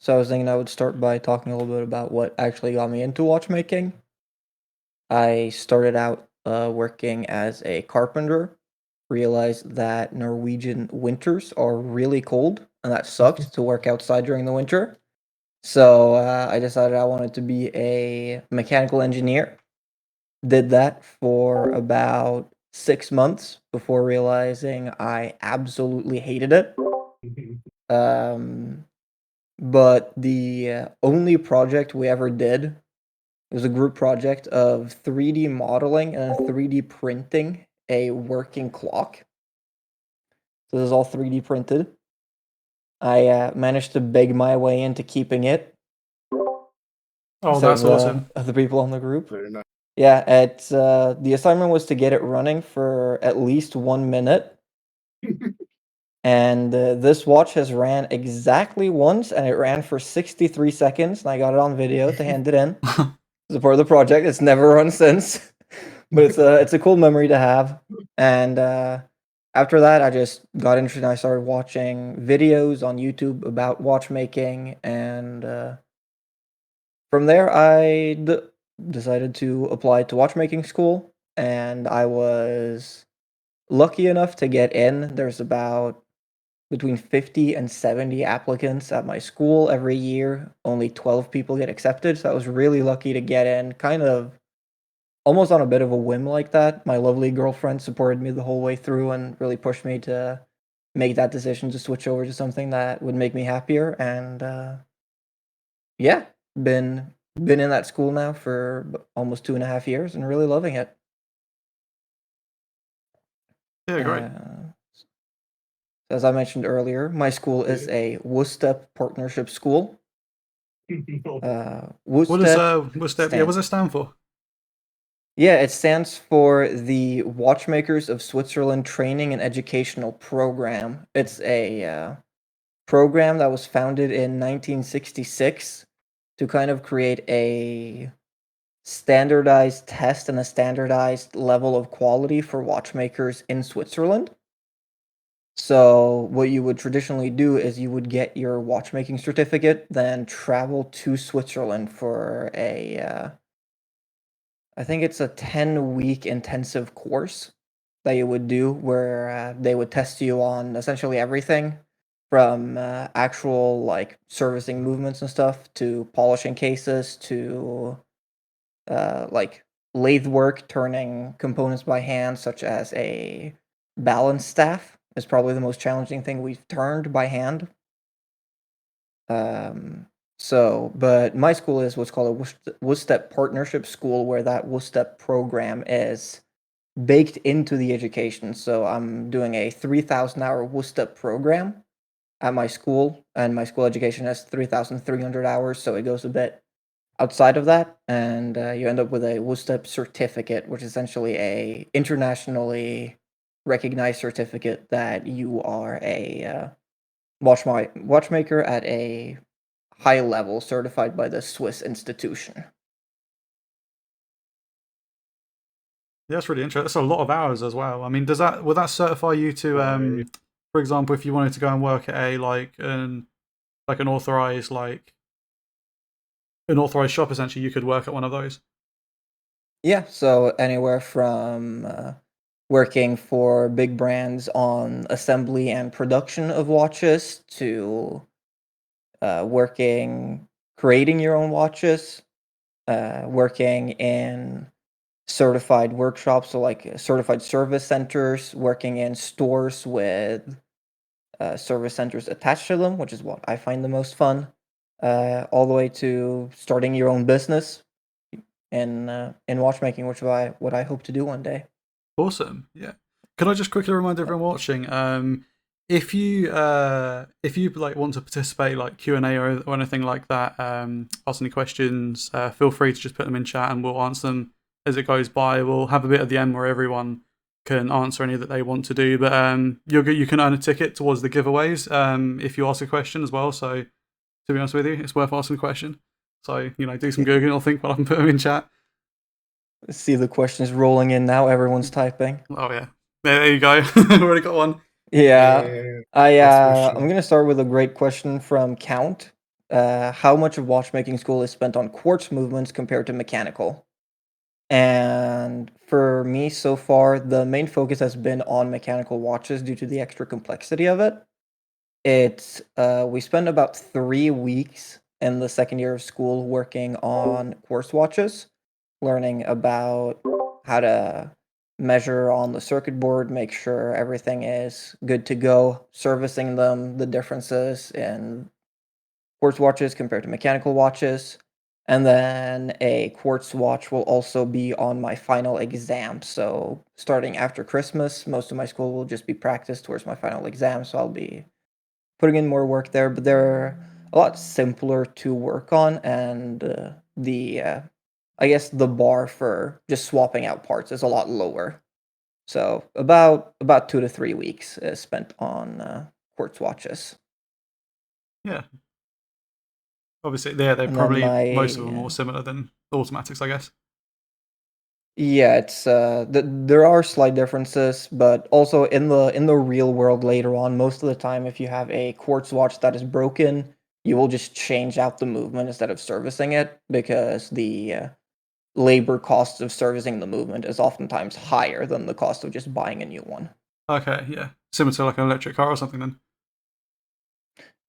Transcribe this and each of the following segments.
So I was thinking I would start by talking a little bit about what actually got me into watchmaking. I started out working as a carpenter, realized that Norwegian winters are really cold, and that sucked to work outside during the winter. So I decided I wanted to be a mechanical engineer. Did that for about 6 months before realizing I absolutely hated it. Um, but the only project we ever did, it was a group project of 3D modeling and 3D printing a working clock. So this is all 3D printed. I managed to beg my way into keeping it Oh, instead that's awesome. of the people on the group. Very nice. Yeah, it's the assignment was to get it running for at least 1 minute. And this watch has ran exactly once, and it ran for 63 seconds, and I got it on video to hand it in. It's a part of the project. It's never run since, but it's a cool memory to have. And after that, I just got interested. And I started watching videos on YouTube about watchmaking, and from there, decided to apply to watchmaking school. And I was lucky enough to get in. There's about between 50 and 70 applicants at my school every year. Only 12 people get accepted, so I was really lucky to get in, kind of almost on a bit of a whim like that. My lovely girlfriend supported me the whole way through and really pushed me to make that decision to switch over to something that would make me happier. And yeah, been in that school now for almost 2.5 years and really loving it. Yeah, great. As I mentioned earlier, my school is a WUSTEP partnership school. What does WUSTEP it stand for? Yeah, it stands for the Watchmakers of Switzerland Training and Educational Program. It's a program that was founded in 1966 to kind of create a standardized test and a standardized level of quality for watchmakers in Switzerland. So what you would traditionally do is you would get your watchmaking certificate, then travel to Switzerland for I think it's a 10-week intensive course that you would do where they would test you on essentially everything from actual like servicing movements and stuff to polishing cases to like lathe work, turning components by hand, such as a balance staff is probably the most challenging thing we've turned by hand. But my school is what's called a WUSTEP partnership school, where that WUSTEP program is baked into the education. So I'm doing a 3,000-hour WUSTEP program at my school, and my school education has 3,300 hours, so it goes a bit outside of that, and you end up with a WUSTEP certificate, which is essentially a internationally recognized certificate that you are a watchmaker at a high level, certified by the Swiss institution. Yeah, that's really interesting. That's a lot of hours as well. I mean, would that certify you to, for example, if you wanted to go and work at an authorized an authorized shop, essentially, you could work at one of those? Yeah, so anywhere from working for big brands on assembly and production of watches to creating your own watches, working in certified workshops, so like certified service centers, working in stores with service centers attached to them, which is what I find the most fun, all the way to starting your own business in watchmaking, which is what I hope to do one day. Awesome. Yeah. Can I just quickly remind everyone watching, if you like want to participate, like Q&A or anything like that, ask any questions, feel free to just put them in chat and we'll answer them as it goes by. We'll have a bit at the end where everyone can answer any that they want to do, but you can earn a ticket towards the giveaways if you ask a question as well. So to be honest with you, it's worth asking a question. So do some googling or think while I can put them in chat. See the questions rolling in now. Everyone's typing. Oh yeah, there you go. We've already got one. Yeah, That's for I'm sure. gonna start with a great question from Count. how much of watchmaking school is spent on quartz movements compared to mechanical. And for me, so far, the main focus has been on mechanical watches due to the extra complexity of it. We spend about 3 weeks in the second year of school working on quartz watches, learning about how to measure on the circuit board, make sure everything is good to go, servicing them, the differences in quartz watches compared to mechanical watches. And then a quartz watch will also be on my final exam. So starting after Christmas, most of my school will just be practice towards my final exam. So I'll be putting in more work there, but they're a lot simpler to work on, and I guess the bar for just swapping out parts is a lot lower. So about 2 to 3 weeks is spent on quartz watches. Yeah. Obviously, they're And then probably most of them my more similar than automatics, I guess. yeah, it's there are slight differences, but also in the real world later on, most of the time, if you have a quartz watch that is broken, you will just change out the movement instead of servicing it because the labor cost of servicing the movement is oftentimes higher than the cost of just buying a new one. Okay, yeah. Similar to like an electric car or something then.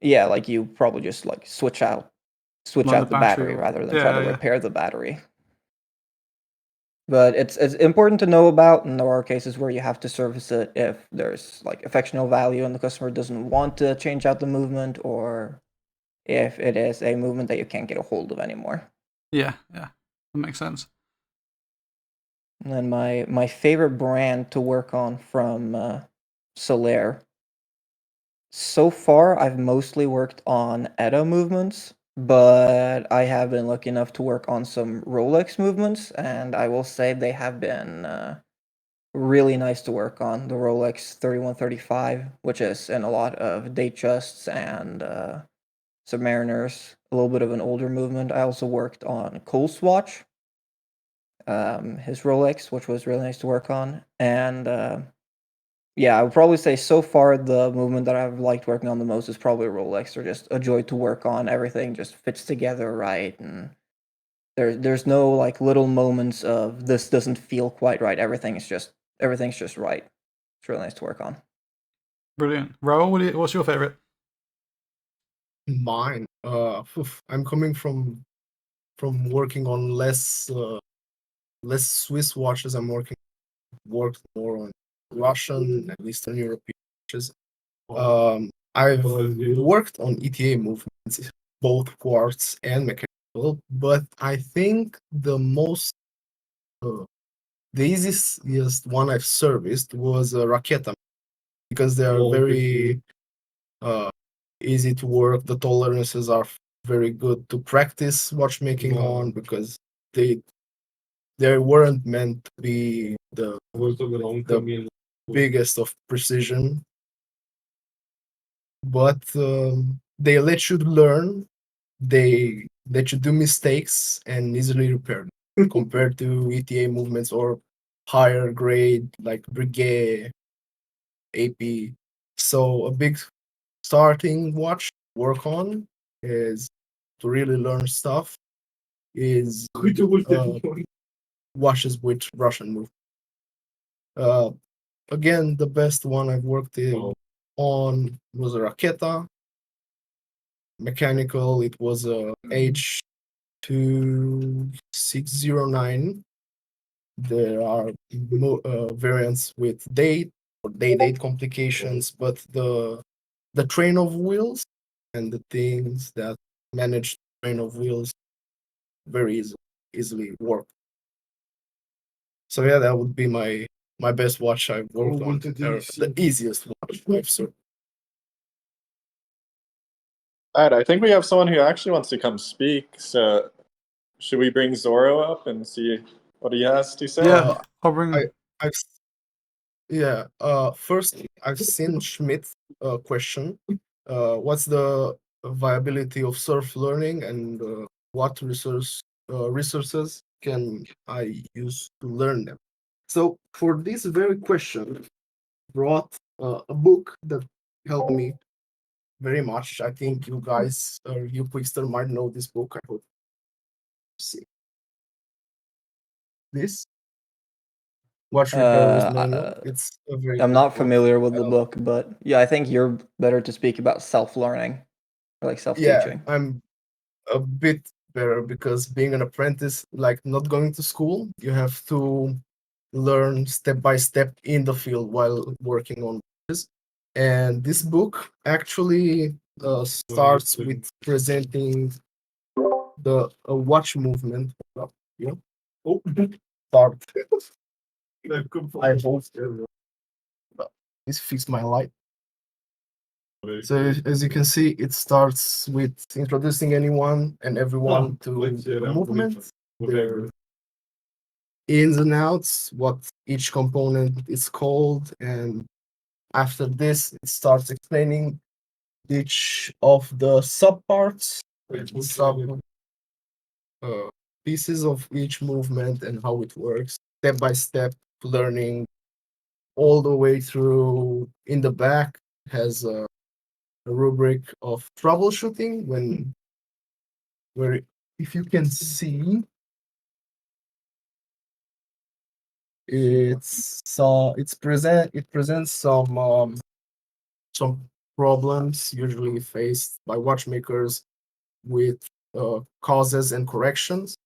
Yeah, like you probably just like switch Like the out the battery battery or rather than try yeah, to yeah. repair the battery. But it's important to know about, and there are cases where you have to service it if there's like affectional value and the customer doesn't want to change out the movement, or if it is a movement that you can't get a hold of anymore. Yeah, yeah. That makes sense. And then my favorite brand to work on from Solaire. So far, I've mostly worked on ETA movements, but I have been lucky enough to work on some Rolex movements, and I will say they have been really nice to work on. The Rolex 3135, which is in a lot of Datejusts and Submariners, a little bit of an older movement. I also worked on Cole's watch, his Rolex, which was really nice to work on, and yeah, I would probably say so far the movement that I've liked working on the most is probably Rolex. They're just a joy to work on. Everything just fits together right, and there's no like little moments of this doesn't feel quite right. Everything's just right. It's really nice to work on. Brilliant. Raul, what's your favorite? Mine. I'm coming from working on less Swiss watches. Worked more on Russian and Eastern European watches. I've worked on ETA movements, both quartz and mechanical, but I think uh, the easiest one I've serviced was Raketa because they are very uh, easy to work. The tolerances are very good to practice watchmaking on because they they weren't meant to be the biggest of precision, but they let you learn. They let you do mistakes and easily repair them compared to ETA movements or higher grade like Breguet, AP. So a big starting watch to work on is to really learn stuff is watches with Russian move. Uh, Again, the best one I've worked on was a Raketa. Mechanical, it was a H2609. There are variants with date or date complications, but the train of wheels and the things that manage the train of wheels very easily work. So yeah, that would be my best watch I've worked on. The easiest watch I've served. All right, I think we have someone who actually wants to come speak. So, should we bring Zoro up and see what he has to say? Yeah, I'll bring. I I've yeah. First, I've seen Schmidt's question. What's the viability of surf learning and what resources can I use to learn them? So for this very question, brought a book that helped me very much. I think you guys, or you Quiggster, might know this book. I hope. See this watch repairer's manual. It's a very I'm good not book. familiar with the Um, book, but yeah, I think you're better to speak about self-learning or like Yeah, self-teaching. I'm a bit better because being an apprentice, like not going to school, you have to learn step by step in the field while working on this. And this book actually starts with presenting the watch movement. You know, oh, start. I hope this fixed my light. So as you can see, it starts with introducing anyone and everyone to the movement, their ins and outs, what each component is called, and after this, it starts explaining each of the subparts, sub pieces of each movement and how it works, step by step, learning all the way through. In the back has a rubric of troubleshooting where if you can see it presents some problems usually faced by watchmakers with causes and corrections,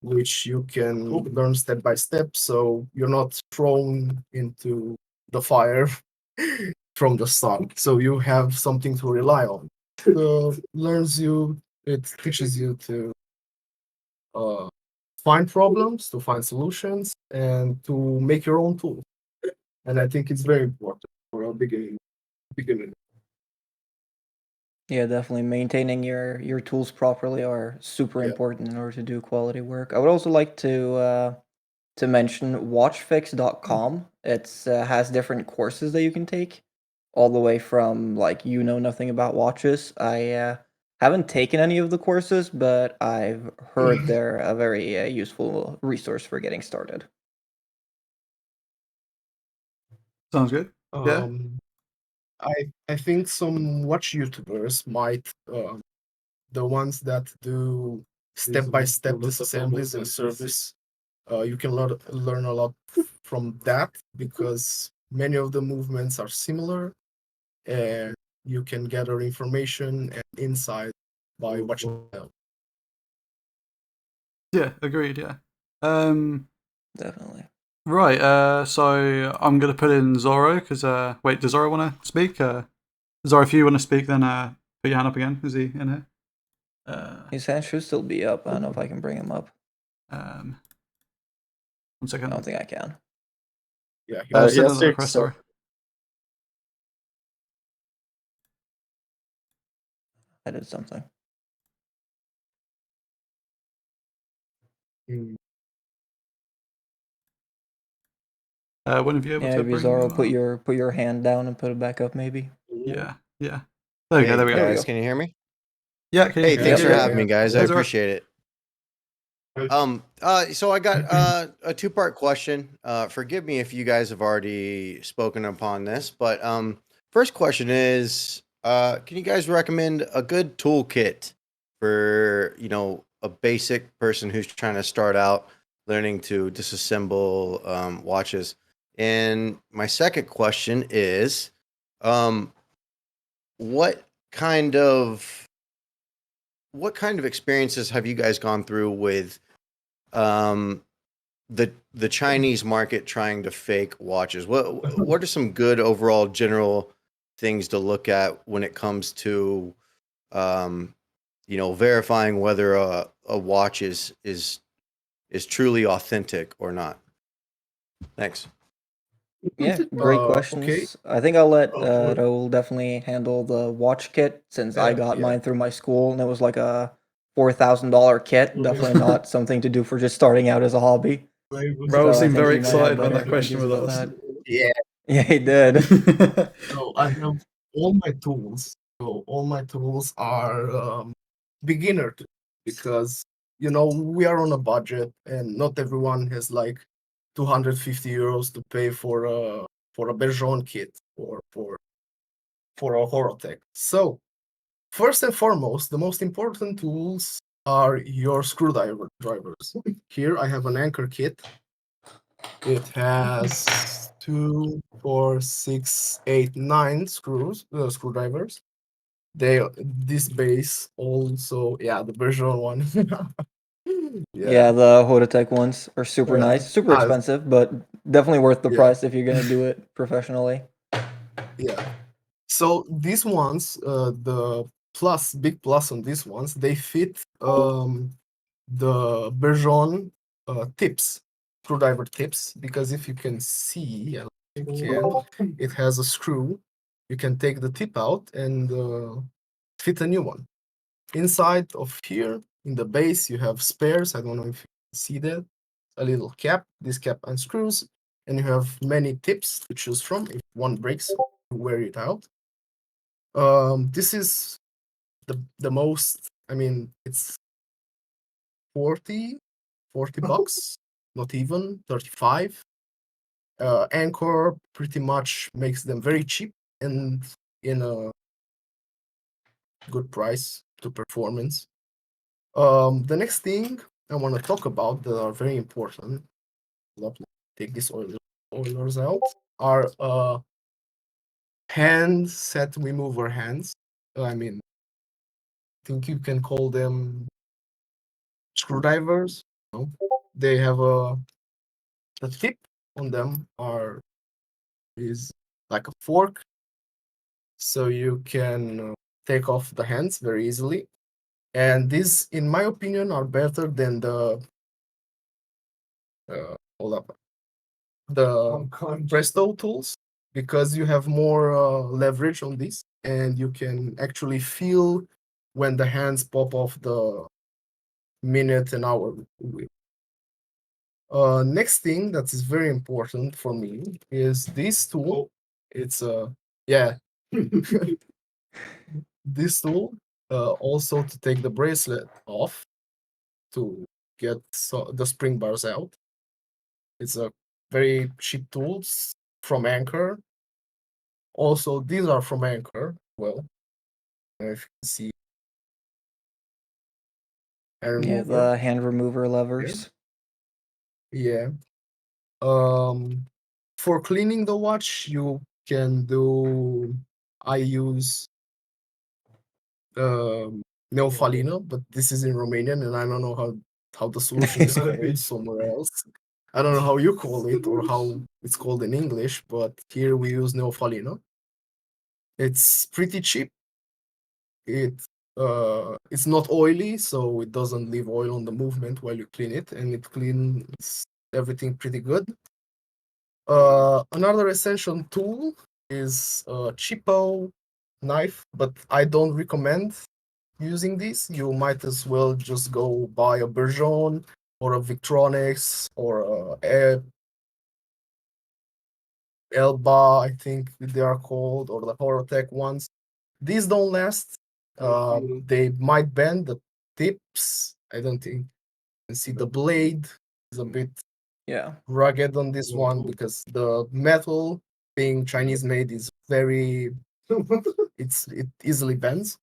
which you can learn step by step, so you're not thrown into the fire from the start. So you have something to rely on. It teaches you to uh, find problems, to find solutions, and to make your own tool. And I think it's very important for a beginner. Yeah, definitely maintaining your tools properly are super Yeah. important in order to do quality work. I would also like to mention watchfix.com. It's has different courses that you can take, all the way from like you know nothing about watches. I haven't taken any of the courses, but I've heard they're a very useful resource for getting started. Sounds good. Yeah. I think some watch YouTubers might the ones that do step by step disassemblies and service. You can learn a lot from that because many of the movements are similar, and you can gather information and insight by watching them. Yeah, agreed. Yeah. Um, Definitely. right. So I'm gonna put in Zorro because wait, does Zorro want to speak? Zorro, if you want to speak, then put your hand up again. Is he in here? His hand should still be up. I don't know if I can bring him up. 1 I second. don't think I can. Yeah, Send yes, another request. Sorry. I did something. mm, When have you able Yeah, to maybe bring Zoro, him up? put your hand down and put it back up, maybe. Yeah. Yeah. There we go. There we There go. we Guys, go. can you hear me? Yeah. Can Hey, you, thanks yeah, for yeah, having me, guys. I That's all right. appreciate it. So I got a two-part question. Forgive me if you guys have already spoken upon this, but first question is, can you guys recommend a good toolkit for, a basic person who's trying to start out learning to disassemble watches? And my second question is, what kind of experiences have you guys gone through with um the Chinese market trying to fake watches? What are some good overall general things to look at when it comes to verifying whether a watch is truly authentic or not? Thanks. Yeah, great okay. questions. I think I'll let Raul definitely handle the watch kit since I got Yeah. mine through my school and it was like a $4,000 kit. Definitely not something to do for just starting out as a hobby. Raul So I seemed think very he might have excited when better that question ideas was about asked. that. Yeah. Yeah, he did. So I have all my tools. So all my tools are beginner tools because we are on a budget and not everyone has like 250 euros to pay for a Bergeron kit or for for a Horotech. So, first and foremost, the most important tools are your drivers. Here I have an anchor kit. It has 2, 4, 6, 8, 9 screwdrivers. This base also, the version one. Yeah, the Horotech ones are super Yeah. nice, super expensive, but definitely worth the Yeah. price if you're gonna do it professionally. Yeah. So these ones, the big plus on these ones, they fit the Bergeron tips, screwdriver tips, because if you can see, it has a screw. You can take the tip out and fit a new one. Inside of here, in the base, you have spares. I don't know if you can see that. A little cap. This cap unscrews, and you have many tips to choose from. If one breaks, you wear it out. This is the most. I mean, it's 40 bucks, not even 35. Anchor pretty much makes them very cheap and in a good price to performance. The next thing I want to talk about that are very important, take these oilers out, are hand set remover hands. I mean, I think you can call them screwdrivers. No? They have the tip on them is like a fork, so you can take off the hands very easily. And these, in my opinion, are better than the hold up, the Presto tools, because you have more leverage on this, and you can actually feel when the hands pop off the minute and hour wheel. Next thing that is very important for me is this tool. It's this tool, also to take the bracelet off to get the spring bars out. It's a very cheap tools from Anchor. Also, these are from Anchor. Well, if you can see, and Yeah, the hand remover levers. yeah. For cleaning the watch, you can do. I use Neofalina, but this is in Romanian, and I don't know how the solution is called somewhere else. I don't know how you call it or how it's called in English, but here we use Neofalina. It's pretty cheap. It's not oily, so it doesn't leave oil on the movement while you clean it, and it cleans everything pretty good. Another essential tool is a cheapo knife, but I don't recommend using this. You might as well just go buy a Bergeron or a Victronics or a Elba, I think they are called, or the Horotech ones. These don't last. They might bend the tips. I don't think you can see the blade is a bit Yeah. rugged on this one because the metal being Chinese made is very it easily bends.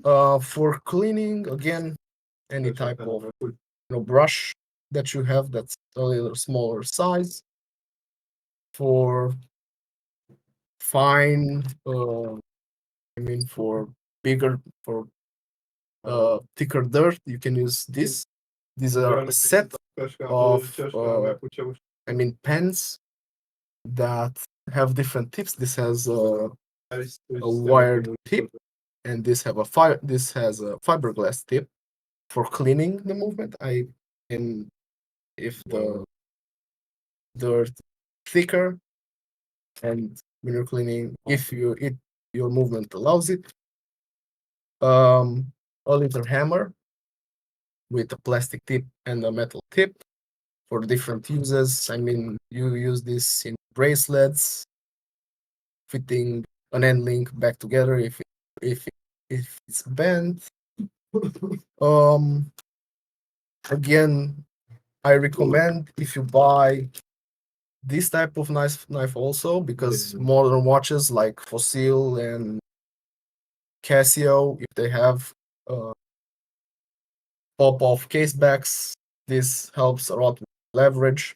For cleaning, again, any type of brush that you have that's a little smaller size. For fine, for bigger, for thicker dirt, you can use this. These are a set of pens that have different tips. This has a wired tip, and this has a fiberglass tip for cleaning the movement. If the dirt thicker, and when you're cleaning, if your movement allows it, a little hammer with a plastic tip and a metal tip for different uses. You use this in bracelets, fitting an end link back together if it's bent. Again, I recommend if you buy this type of knife also, because modern watches like Fossil and Casio, if they have pop-off casebacks, this helps a lot with leverage.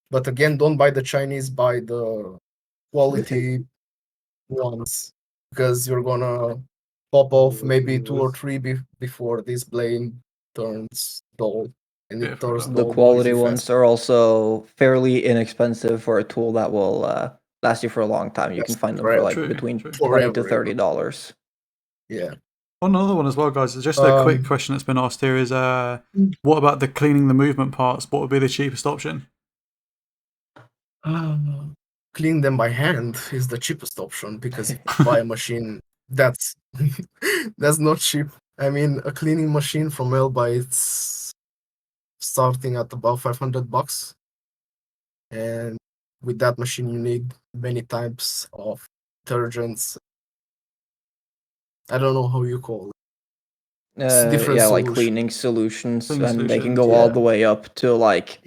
But again, don't buy the Chinese, buy the quality ones, because you're gonna pop off maybe 2 or 3 before this blade turns dull, and Yeah, it fair turns enough. The dull quality noisy ones fast. are also fairly inexpensive for a tool that will last you for a long time. You can Yes, find them for forever. like True, between true. 20 to Forever. $30. Yeah. Another one as well, guys. Just a quick question that's been asked here is, what about the cleaning the movement parts? What would be the cheapest option? Clean them by hand is the cheapest option, because if you buy a machine, that's that's not cheap. I mean, a cleaning machine from Elba, it's starting at about $500, and with that machine, you need many types of detergents. I don't know how you call it. It's different Yeah, like solution. cleaning solutions, Cleaning and they can solutions, go all yeah. the way up to like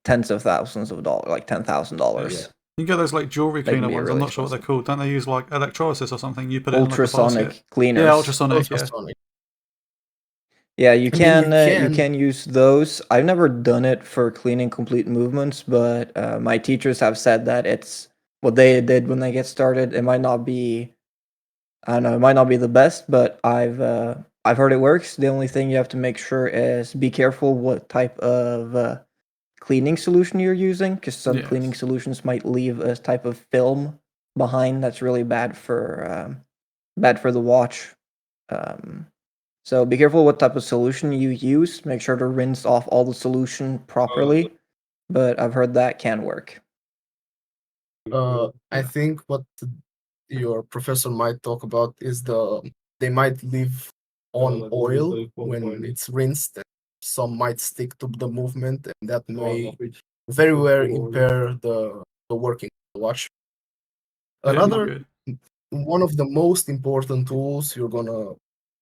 tens of thousands of dollars, like $10,000. Yeah. You get those like jewelry They can cleaner be ones. I'm really not sure what they're expensive. called. Don't they use like electrolysis or something? You put it in like a basket. Ultrasonic cleaners. Yeah, ultrasonic. Yeah. Ultrasonic. Yeah, you I mean, can you can. use those. I've never done it for cleaning complete movements, but my teachers have said that it's what they did when they get started. It might not be, I don't know, it might not be the best, but I've heard it works. The only thing you have to make sure is be careful what type of cleaning solution you're using, because some cleaning Yes. solutions might leave a type of film behind that's really bad for the watch. So be careful what type of solution you use. Make sure to rinse off all the solution properly. But I've heard that can work. I think what your professor might talk about is they might leave on oil when it's rinsed. And some might stick to the movement, and that may very well impair the working of the watch. Yeah, not Another good. one of the most important tools you're gonna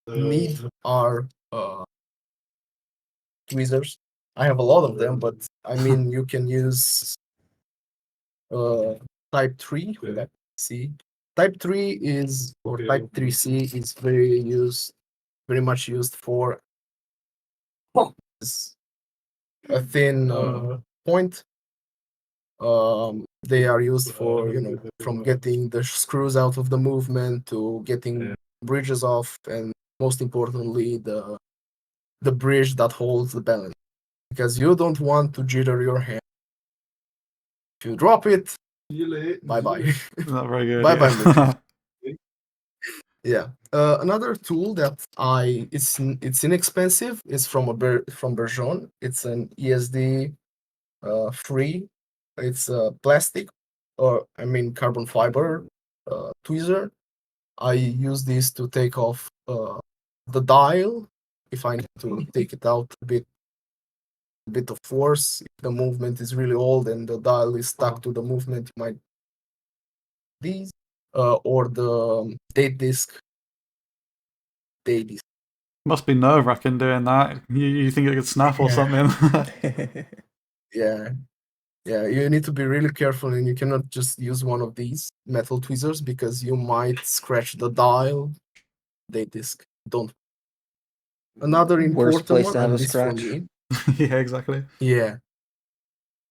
need are tweezers. I have a lot of them, but I mean you can use type 3. Let's see. Type 3 is, or type 3C is very much used for a thin point. They are used for, from getting the screws out of the movement to getting bridges off, and most importantly, the bridge that holds the balance. Because you don't want to jitter your hand. If you drop it, bye bye. Not very good. Bye bye, Yeah. movement. Yeah. Another tool that it's inexpensive is from from Bergeron. It's an ESD free. It's plastic, or I mean carbon fiber tweezer. I use this to take off the dial if I need to take it out a bit of force. If the movement is really old and the dial is stuck to the movement, you might these or the date disc. Must be nerve wracking doing that. You think it could snap or Yeah. something? Yeah. Yeah, you need to be really careful, and you cannot just use one of these metal tweezers because you might scratch the dial. Date disc. Don't. Another Worst important place one, to have and a this for scratch. me. Yeah, exactly. Yeah.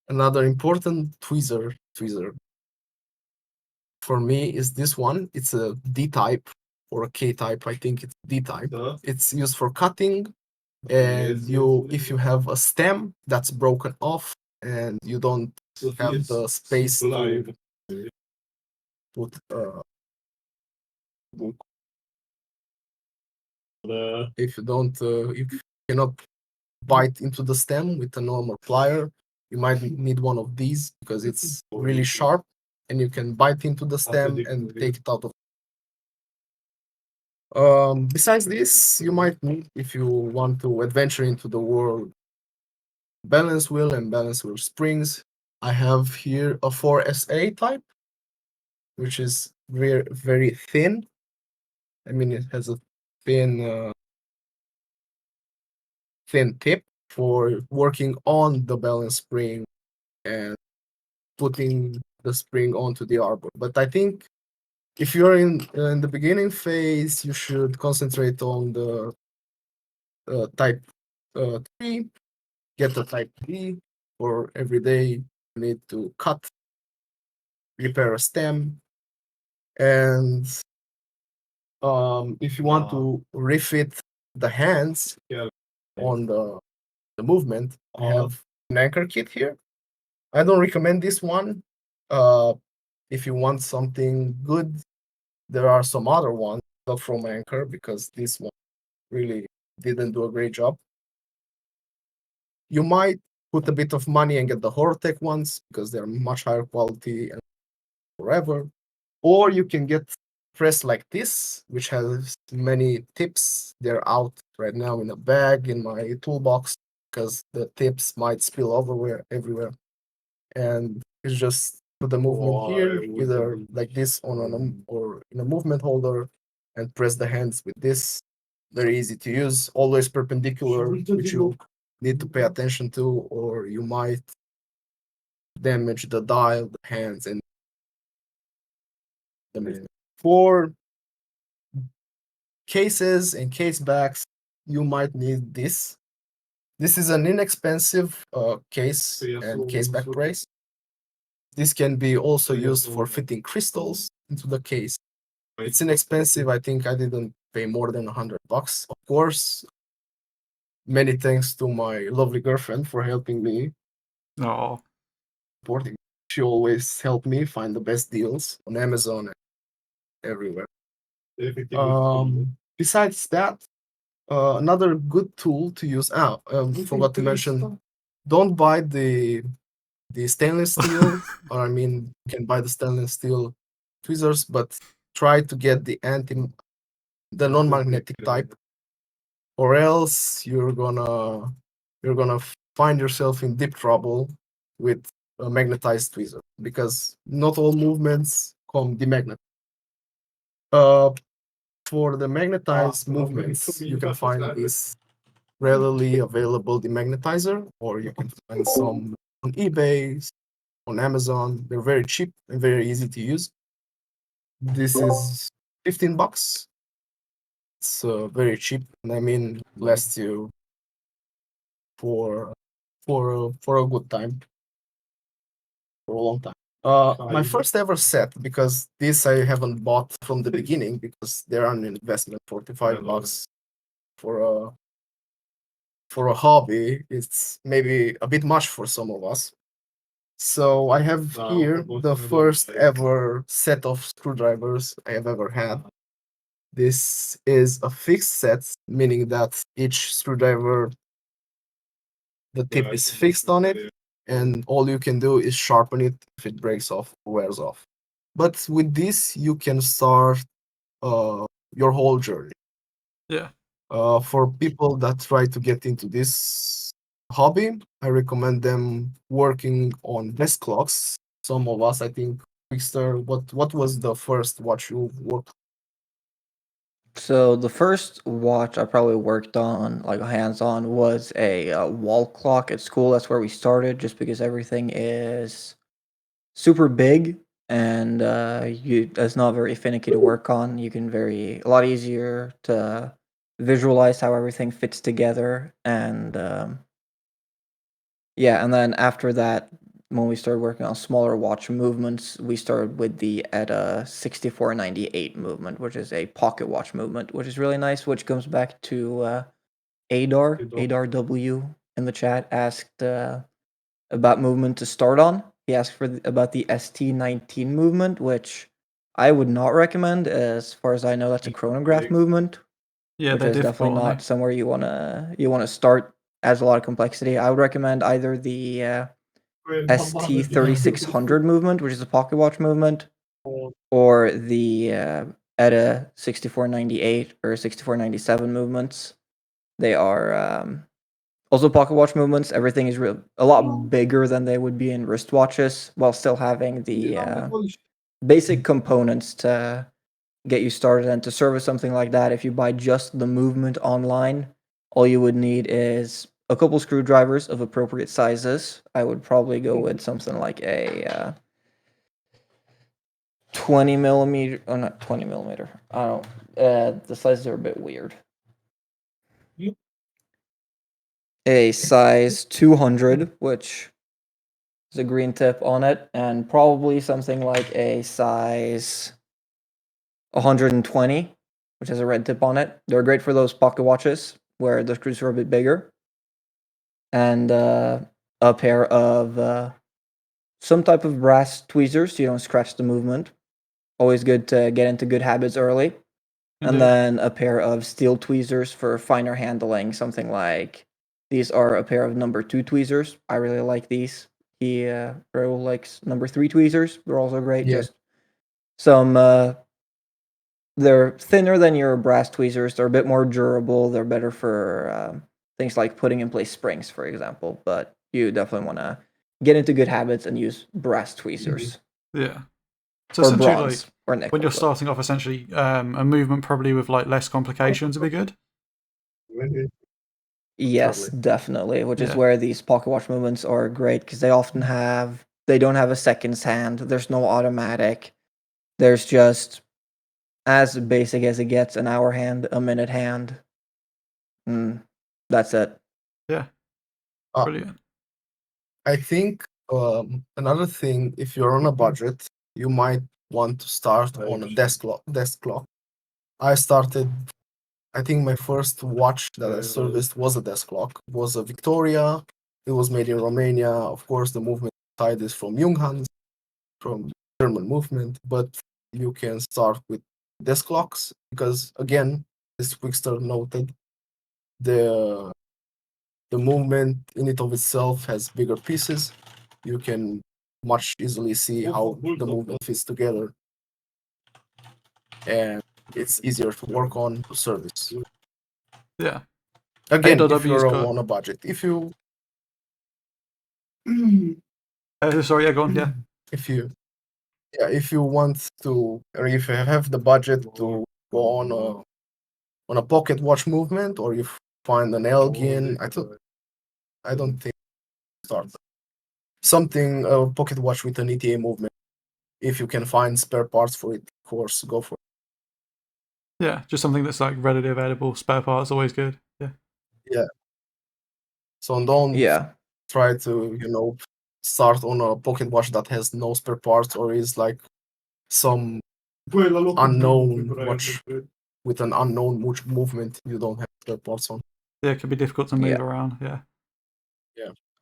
Another important tweezer for me is this one. It's a D type or a K type. I think it's D type. It's used for cutting, and if you have a stem that's broken off and you don't have the space to put if you don't if you cannot bite into the stem with a normal plier, you might need one of these because it's really sharp and you can bite into the stem and take it out of. Besides this, you might need, if you want to adventure into the world, balance wheel and balance wheel springs. I have here a 4SA type, which is very thin. I mean, it has a thin tip for working on the balance spring and putting the spring onto the arbor. But I think if you're in the beginning phase, you should concentrate on the type 3, get the type 3 for every day. You need to cut, repair a stem, and if you want to refit the hands on the movement, I have an anchor kit here. I don't recommend this one. If you want something good, there are some other ones not from Anchor because this one really didn't do a great job. You might put a bit of money and get the Horotech ones because they're much higher quality and forever. Or you can get press like this, which has many tips. They're out right now in a bag in my toolbox because the tips might spill everywhere. And it's just put the movement here, either like this or in a movement holder, and press the hands with this. Very easy to use, always perpendicular, which you need to pay attention to, or you might damage the dial, the hands, and the movement. For cases and case backs, you might need this. This is an inexpensive case and case back brace. This can be also used for fitting crystals into the case. It's inexpensive. I think I didn't pay more than $100. Of course, many thanks to my lovely girlfriend for helping me, Oh, supporting. She always helped me find the best deals on Amazon and everywhere. Besides that, another good tool to use. Forgot to mention, don't buy the stainless steel, or I mean, you can buy the stainless steel tweezers, but try to get the non-magnetic type, or else you're gonna find yourself in deep trouble with a magnetized tweezer because not all movements come demagnetized. For the magnetized movements, you can find this readily available demagnetizer, or you can find some on eBay, on Amazon. They're very cheap and very easy to use. This is $15. It's very cheap, and I mean lasts you for a good time, for a long time. My first ever set, because this I haven't bought from the beginning because they're an investment. $45 for a hobby, it's maybe a bit much for some of us. So I have here the first ever set of screwdrivers I have ever had. This is a fixed set, meaning that each screwdriver, the tip is fixed on it, and all you can do is sharpen it if it breaks off or wears off. But with this, you can start your whole journey. yeah. For people that try to get into this hobby, I recommend them working on desk clocks. Some of us, I think, Quiggster, what was the first watch you worked? So the first watch I probably worked on, like hands-on, was a wall clock at school. That's where we started, just because everything is super big and it's not very finicky to work on. You can a lot easier to visualize how everything fits together, and yeah, and then after that, when we started working on smaller watch movements, we started with the ETA 6498 movement, which is a pocket watch movement, which is really nice, which comes back to Adar W in the chat asked about movement to start on. He asked about the ST19 movement, which I would not recommend. As far as I know, that's a chronograph movement, Yeah, which they're is definitely difficult, aren't not somewhere you wanna start. Has a lot of complexity. I would recommend either the ST3600 movement, which is a pocket watch movement, or the ETA 6498 or 6497 movements. They are also pocket watch movements. Everything is a lot bigger than they would be in wristwatches, while still having the basic components to get you started. And to service something like that, if you buy just the movement online, all you would need is a couple screwdrivers of appropriate sizes. I would probably go with something like a 20 millimeter. Oh, not 20 millimeter. I don't. The sizes are a bit weird. A size 200, which is a green tip on it, and probably something like a size 120, which has a red tip on it. They're great for those pocket watches where the screws are a bit bigger. And a pair of some type of brass tweezers so you don't scratch the movement. Always good to get into good habits early. And Indeed. then a pair of steel tweezers for finer handling, something like these are a pair of number 2 tweezers. I really like these. Raul likes number 3 tweezers. They're also great. Yeah. Just some they're thinner than your brass tweezers. They're a bit more durable. They're better for things like putting in place springs, for example. But you definitely want to get into good habits and use brass tweezers Yeah. So or essentially, bronze like or nickel. when you're but- starting off, essentially, a movement probably with like less complications would be good. Yes, Totally. definitely. Which is Yeah. where these pocket watch movements are great because they often they don't have a seconds hand. There's no automatic. There's just as basic as it gets, an hour hand, a minute hand. That's it. Yeah. Uh, Brilliant. I think another thing, if you're on a budget, you might want to start on a desk clock. I think my first watch that I serviced was a desk clock. It was a Victoria. It was made in Romania. Of course, the movement side is from Junghans, from German movement, but you can start with desk clocks because, again, as Quiggster noted, the movement in it of itself has bigger pieces. You can much easily see how the movement fits together, and it's easier to work on to service. Yeah. Again, if AW's you're got- on a budget, if you Sorry, yeah, go on. Yeah. if you want to, or if you have the budget to go on a pocket watch movement, or you find an Elgin, I don't think start something a pocket watch with an ETA movement. If you can find spare parts for it, of course, go for it. Yeah. Just something that's like readily available. Spare parts always good. Yeah. So don't Yeah. try to start on a pocket watch that has no spare parts or is like some unknown watch with an unknown movement you don't have spare parts on. Yeah. It can be difficult to move Yeah. around. Yeah.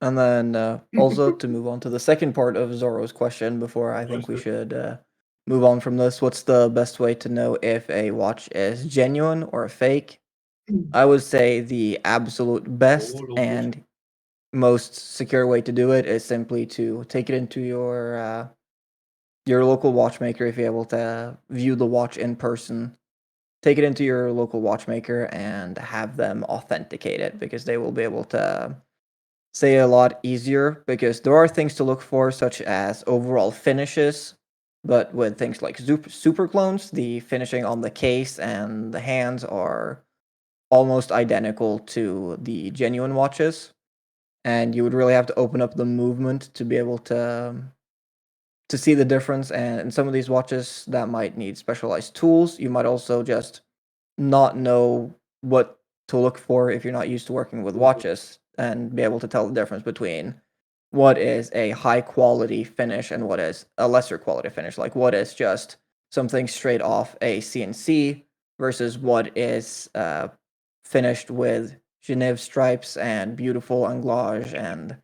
And then also to move on to the second part of Zoro's question before I think we should move on from this, what's the best way to know if a watch is genuine or a fake? I would say the absolute best and most secure way to do it is simply to take it into your local watchmaker if you're able to view the watch in person. Take it into your local watchmaker and have them authenticate it because they will be able to say a lot easier because there are things to look for such as overall finishes, but with things like super clones, the finishing on the case and the hands are almost identical to the genuine watches, and you would really have to open up the movement to be able to see the difference. And in some of these watches that might need specialized tools, you might also just not know what to look for if you're not used to working with watches and be able to tell the difference between what is a high quality finish and what is a lesser quality finish. Like what is just something straight off a CNC versus what is finished with Genève stripes and beautiful anglage and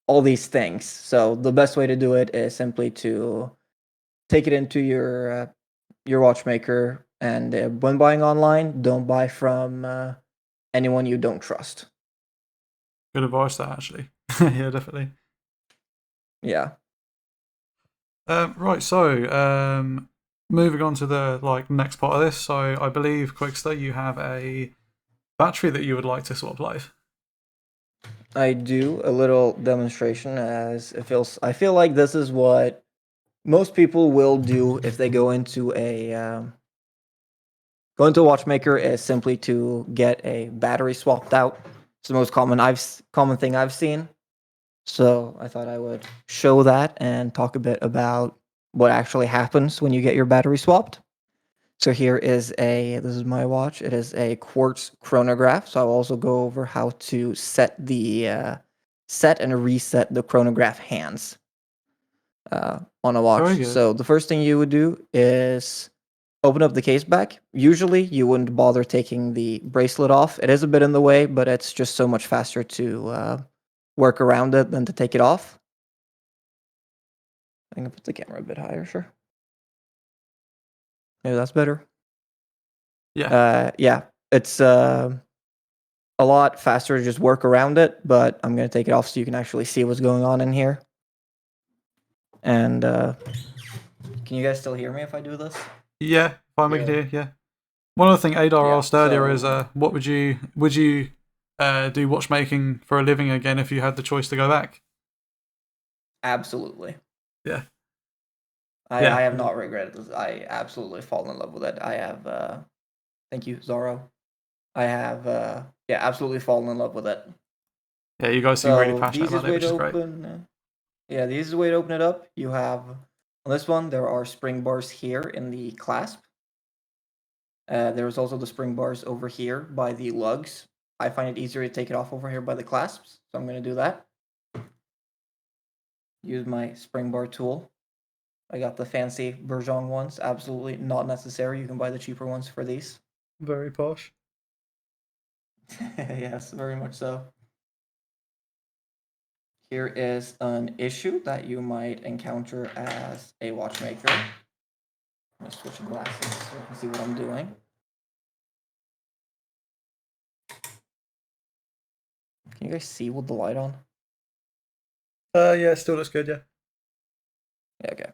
all these things. So the best way to do it is simply to take it into your watchmaker, and when buying online, don't buy from anyone you don't trust. Good advice, that actually. Yeah, definitely. Yeah. Right. So, moving on to the next part of this. So, I believe Quiggster, you have a battery that you would like to sort of play. I do a little demonstration as it feels. I feel like this is what most people will do if they go into a watchmaker is simply to get a battery swapped out. It's the most common thing I've seen. So I thought I would show that and talk a bit about what actually happens when you get your battery swapped. So here is this is my watch. It is a quartz chronograph. So I'll also go over how to set and reset the chronograph hands on a watch. Very good. So the first thing you would do is open up the case back. Usually you wouldn't bother taking the bracelet off. It is a bit in the way, but it's just so much faster to work around it than to take it off. I can put the camera a bit higher, sure. Maybe that's better. Yeah. It's a lot faster to just work around it, but I'm going to take it off so you can actually see what's going on in here. And can you guys still hear me if I do this? Yeah, fine, we can hear. Yeah. One other thing Adar Yeah, asked earlier is, so- what would you do watchmaking for a living again if you had the choice to go back? Absolutely. Yeah. I Yeah. have not regretted this. I absolutely fall in love with it. I have, thank you, Zorro. I have, absolutely fallen in love with it. Yeah, you guys seem So really the passionate easiest about it, way which to is great. open, the easiest way to open it up, you have on this one there are spring bars here in the clasp. There's also the spring bars over here by the lugs. I find it easier to take it off over here by the clasps, so I'm going to do that. Use my spring bar tool. I got the fancy Bergeron ones. Absolutely not necessary. You can buy the cheaper ones for these. Very posh. Yes, very much so. Here is an issue that you might encounter as a watchmaker. I'm going to switch glasses so you can see what I'm doing. Can you guys see with the light on? Yeah, it still looks good, yeah. Yeah, okay.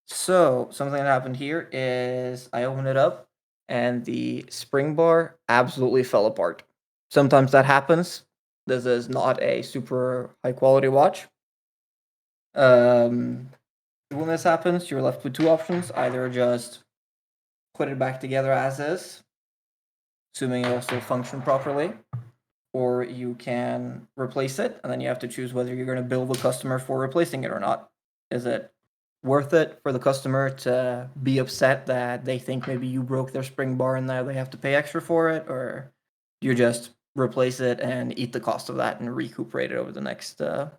So something that happened here is I opened it up and the spring bar absolutely fell apart. Sometimes that happens. This is not a super high quality watch. When this happens, you're left with two options. Either just put it back together as is, assuming it will still function properly, or you can replace it, and then you have to choose whether you're going to bill the customer for replacing it or not. Is it worth it for the customer to be upset that they think maybe you broke their spring bar and now they have to pay extra for it, or you just replace it and eat the cost of that and recuperate it over the next the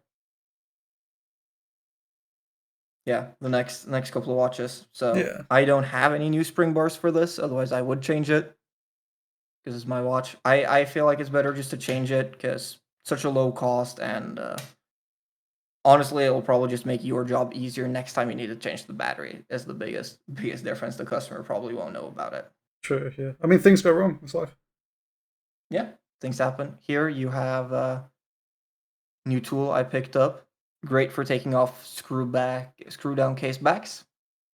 next couple of watches. So Yeah. I don't have any new spring bars for this, otherwise I would change it because it's my watch. I feel like it's better just to change it because such a low cost, and honestly, it will probably just make your job easier next time you need to change the battery. Is the biggest difference. The customer probably won't know about it. True, yeah. I mean, things go wrong. It's life. Yeah, things happen. Here you have a new tool I picked up. Great for taking off screw down case backs.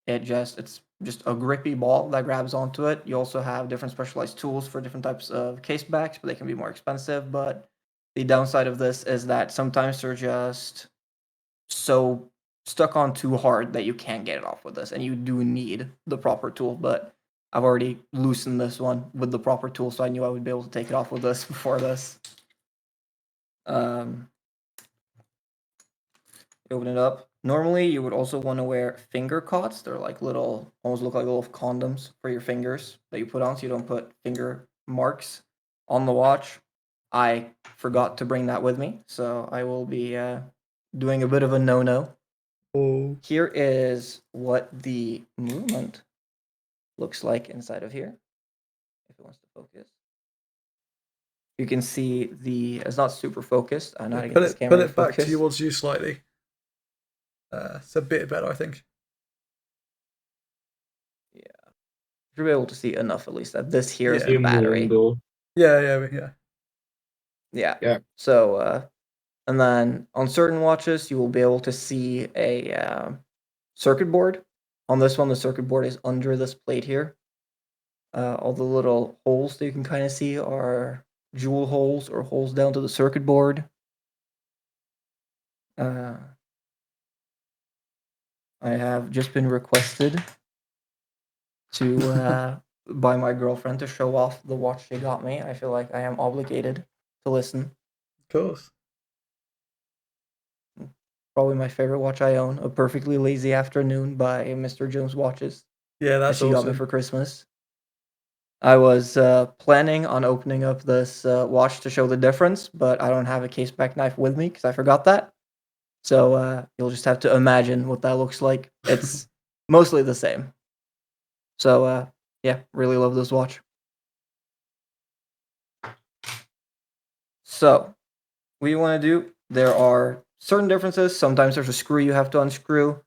It's just a grippy ball that grabs onto it. You also have different specialized tools for different types of case backs, but they can be more expensive. But the downside of this is that sometimes they're just so stuck on too hard that you can't get it off with this, and you do need the proper tool. But I've already loosened this one with the proper tool, so I knew I would be able to take it off with this before this. Open it up. Normally, you would also want to wear finger cots. They're like little, almost look like little condoms for your fingers that you put on, so you don't put finger marks on the watch. I forgot to bring that with me, so I will be doing a bit of a no-no. Oh. Here is what the movement looks like inside of here. If it wants to focus, you can see it's not super focused. I know how to get this camera Pull it back focus. towards you slightly. It's a bit better, I think. Yeah, you'll be able to see enough at least that this here is Yeah. the battery. Yeah. Yeah. So, and then on certain watches, you will be able to see a circuit board. On this one, the circuit board is under this plate here. All the little holes that you can kind of see are jewel holes or holes down to the circuit board. I have just been requested to by my girlfriend to show off the watch she got me. I feel like I am obligated to listen. Of course. Probably my favorite watch I own, A Perfectly Lazy Afternoon by Mr. Jones Watches Yeah, that that's she got me awesome. for Christmas. I was planning on opening up this watch to show the difference, but I don't have a case back knife with me because I forgot that. So you'll just have to imagine what that looks like. It's mostly the same. So yeah, really love this watch. So what you want to do, there are certain differences. Sometimes there's a screw you have to unscrew.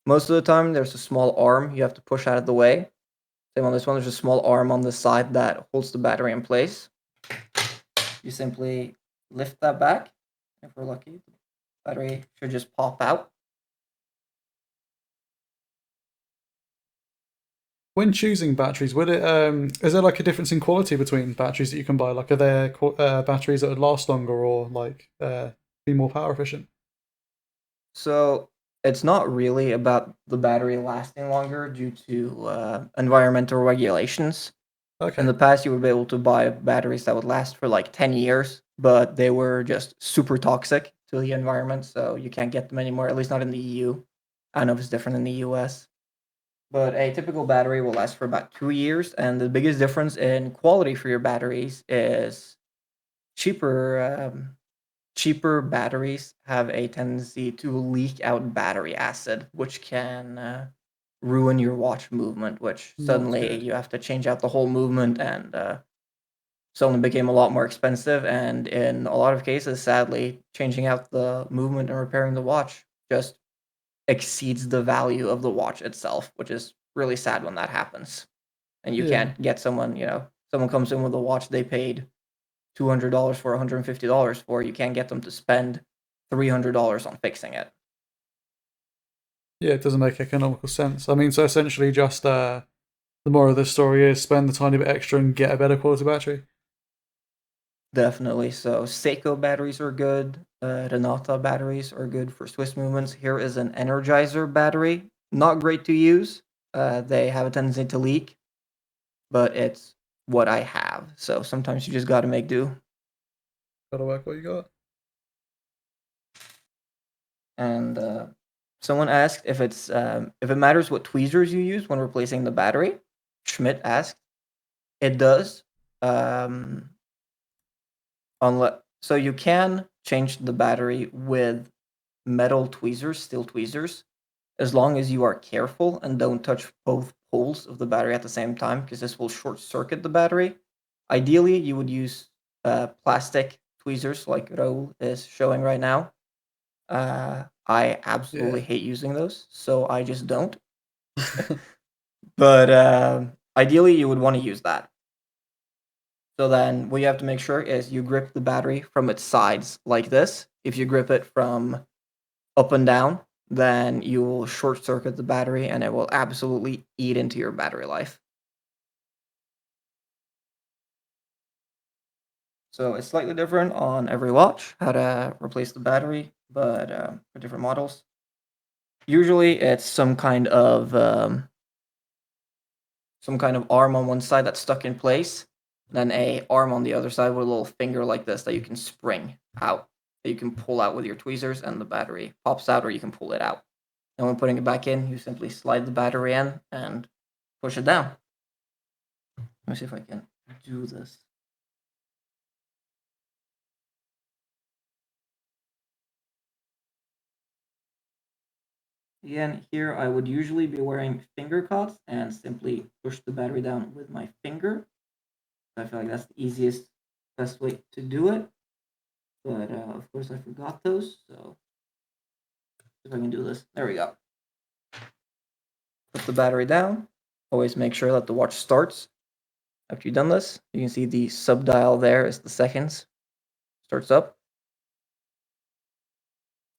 Most of the time, there's a small arm you have to push out of the way. Same on this one, there's a small arm on the side that holds the battery in place. You simply lift that back. If we're lucky, the battery should just pop out. When choosing batteries, would it is there like a difference in quality between batteries that you can buy? Like, are there batteries that would last longer or like be more power efficient? So it's not really about the battery lasting longer due to environmental regulations. In the Okay. past, you would be able to buy batteries that would last for like 10 years, but they were just super toxic to the environment, so you can't get them anymore, at least not in the EU. I don't know if it's different in the US. But a typical battery will last for about 2 years, and the biggest difference in quality for your batteries is cheaper. Cheaper batteries have a tendency to leak out battery acid, which can ruin your watch movement. Which Not suddenly good. you have to change out the whole movement, and suddenly became a lot more expensive. And in a lot of cases, sadly, changing out the movement and repairing the watch just exceeds the value of the watch itself, which is really sad when that happens. And you Yeah. can't get someone, someone comes in with a watch they paid $200 for, $150 for, you can't get them to spend $300 on fixing it. Yeah, it doesn't make economical sense. I mean, so essentially, just the moral of the story is spend the tiny bit extra and get a better quality battery. Definitely. So Seiko batteries are good. Renata batteries are good for Swiss movements. Here is an Energizer battery. Not great to use. They have a tendency to leak, but it's what I have. So sometimes you just got to make do. Gotta work what you got. And someone asked if if it matters what tweezers you use when replacing the battery. Schmidt asked. It does. Um, so you can change the battery with metal tweezers, steel tweezers, as long as you are careful and don't touch both poles of the battery at the same time, because this will short circuit the battery. Ideally, you would use plastic tweezers like Raul is showing right now. I absolutely Yeah. hate using those, so I just don't. But ideally, you would want to use that. So then what you have to make sure is you grip the battery from its sides like this. If you grip it from up and down, then you will short circuit the battery and it will absolutely eat into your battery life. So it's slightly different on every watch, how to replace the battery, but for different models. Usually it's some kind of arm on one side that's stuck in place, then a arm on the other side with a little finger like this that you can spring out, that you can pull out with your tweezers, and the battery pops out, or you can pull it out. And when putting it back in, you simply slide the battery in and push it down. Let me see if I can do this. Again, here I would usually be wearing finger cuffs and simply push the battery down with my finger. I feel like that's the easiest, best way to do it. But of course I forgot those, so if I can do this. There we go. Put the battery down. Always make sure that the watch starts. After you've done this, you can see the sub dial there is the seconds. Starts up.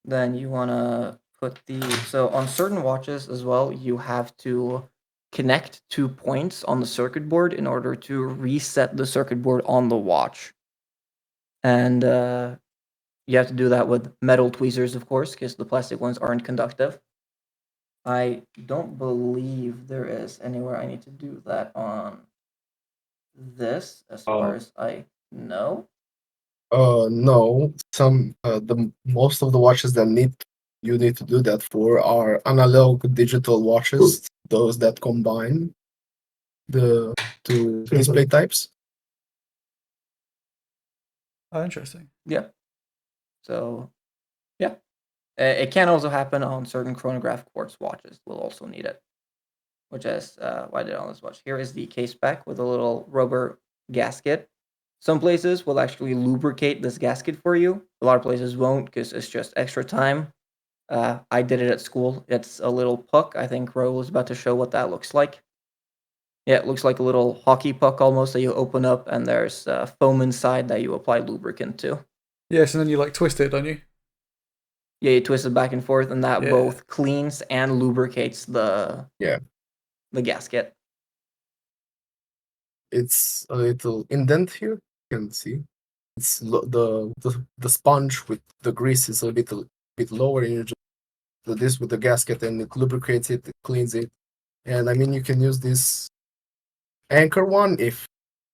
Then you want to put so on certain watches as well, you have to connect 2 points on the circuit board in order to reset the circuit board on the watch. And you have to do that with metal tweezers, of course, because the plastic ones aren't conductive. I don't believe there is anywhere I need to do that on this, as far as I know. No. The most of the watches that you need to do that for are analog digital watches, those that combine the two display types. Oh, interesting. Yeah. So, yeah. It can also happen on certain chronograph quartz watches. We'll also need it. Which is what I did on this watch. Here is the case back with a little rubber gasket. Some places will actually lubricate this gasket for you. A lot of places won't because it's just extra time. I did it at school. It's a little puck. I think Raul is about to show what that looks like. Yeah, it looks like a little hockey puck almost that you open up, and there's foam inside that you apply lubricant to. Yes, and then you like twist it, don't you? Yeah, you twist it back and forth, and that Yeah. both cleans and lubricates the gasket. It's a little indent here. You can see it's the sponge with the grease is a bit lower, and you just do this with the gasket, and it lubricates it, it cleans it. And I mean, you can use this anchor one if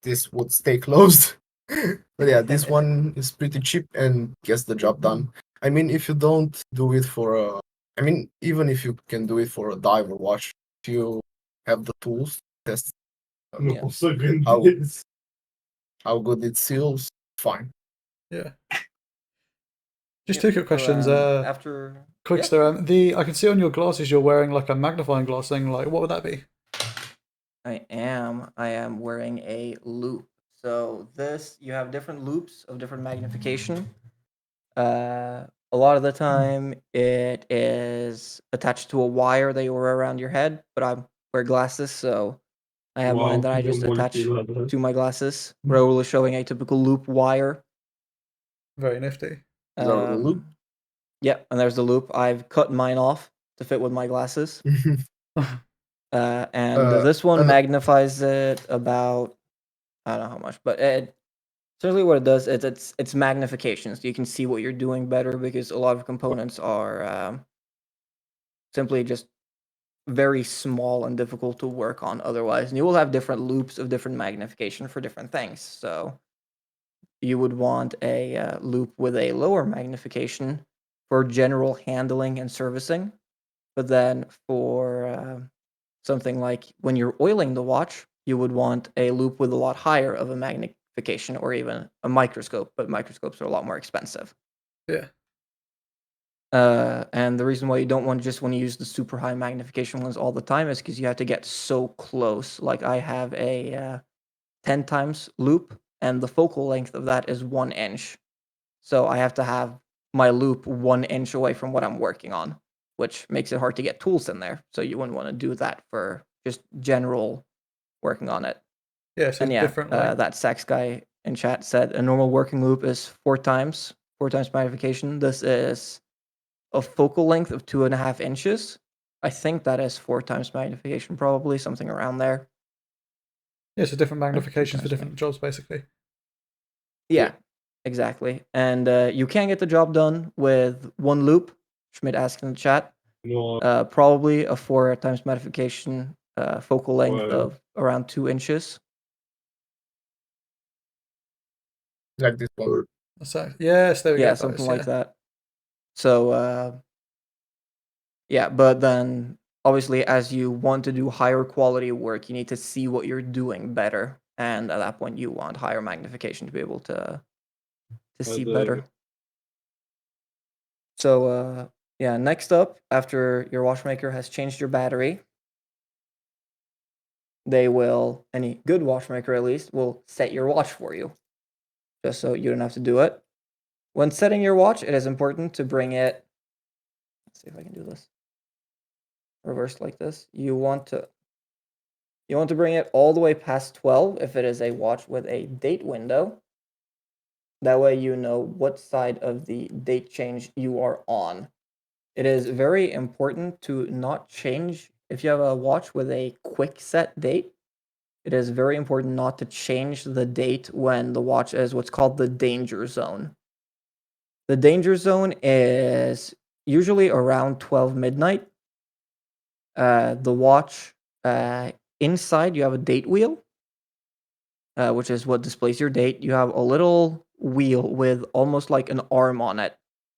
this would stay closed. But yeah, this one is pretty cheap and gets the job done. I mean, if you don't do it for I mean, even if you can do it for a diver watch, if you have the tools to test how good it seals, fine. Yeah. Just two quick questions. After Quiggster, I can see on your glasses you're wearing like a magnifying glass thing. Like, what would that be? I am wearing a loop. So this, you have different loops of different magnification. A lot of the time it is attached to a wire that you wear around your head, but I wear glasses, so I have mine that I just attach to my glasses. Raul is showing a typical loop wire. Very nifty. Is that the loop? Yep, and there's the loop. I've cut mine off to fit with my glasses. And this one magnifies it about, I don't know how much, but certainly what it does is it's magnification, so you can see what you're doing better because a lot of components are simply just very small and difficult to work on otherwise. And you will have different loops of different magnification for different things. So you would want a loop with a lower magnification for general handling and servicing. But then for something like when you're oiling the watch, you would want a loop with a lot higher of a magnification or even a microscope, but microscopes are a lot more expensive. Yeah. And the reason why you don't want to use the super high magnification ones all the time is because you have to get so close. Like I have a 10 times loop, and the focal length of that is 1 inch. So I have to have my loop 1 inch away from what I'm working on, which makes it hard to get tools in there. So you wouldn't want to do that for just general working on it. Yeah, so and different. That Sax guy in chat said a normal working loop is 4 times magnification. This is a focal length of 2.5 inches. I think that is 4 times magnification, probably something around there. Yeah, so different magnifications for different jobs, basically. Yeah, exactly. And you can get the job done with one loop. Schmidt asked in the chat. Probably a 4 times magnification focal length of around 2 inches. Like this one. So, yes, there we go. Yeah, something like that. So, yeah, but then obviously as you want to do higher quality work, you need to see what you're doing better. And at that point, you want higher magnification to be able to see better. So, yeah, next up, after your watchmaker has changed your battery, they will, any good watchmaker at least, will set your watch for you, just so you don't have to do it. When setting your watch, it is important to bring it, let's see if I can do this, reversed like this. You want to bring it all the way past 12 if it is a watch with a date window. That way you know what side of the date change you are on. It is very important to not change. If you have a watch with a quick set date, it is very important not to change the date when the watch is what's called the danger zone. The danger zone is usually around 12 midnight. The watch, inside you have a date wheel, which is what displays your date. You have a little wheel with almost like an arm on it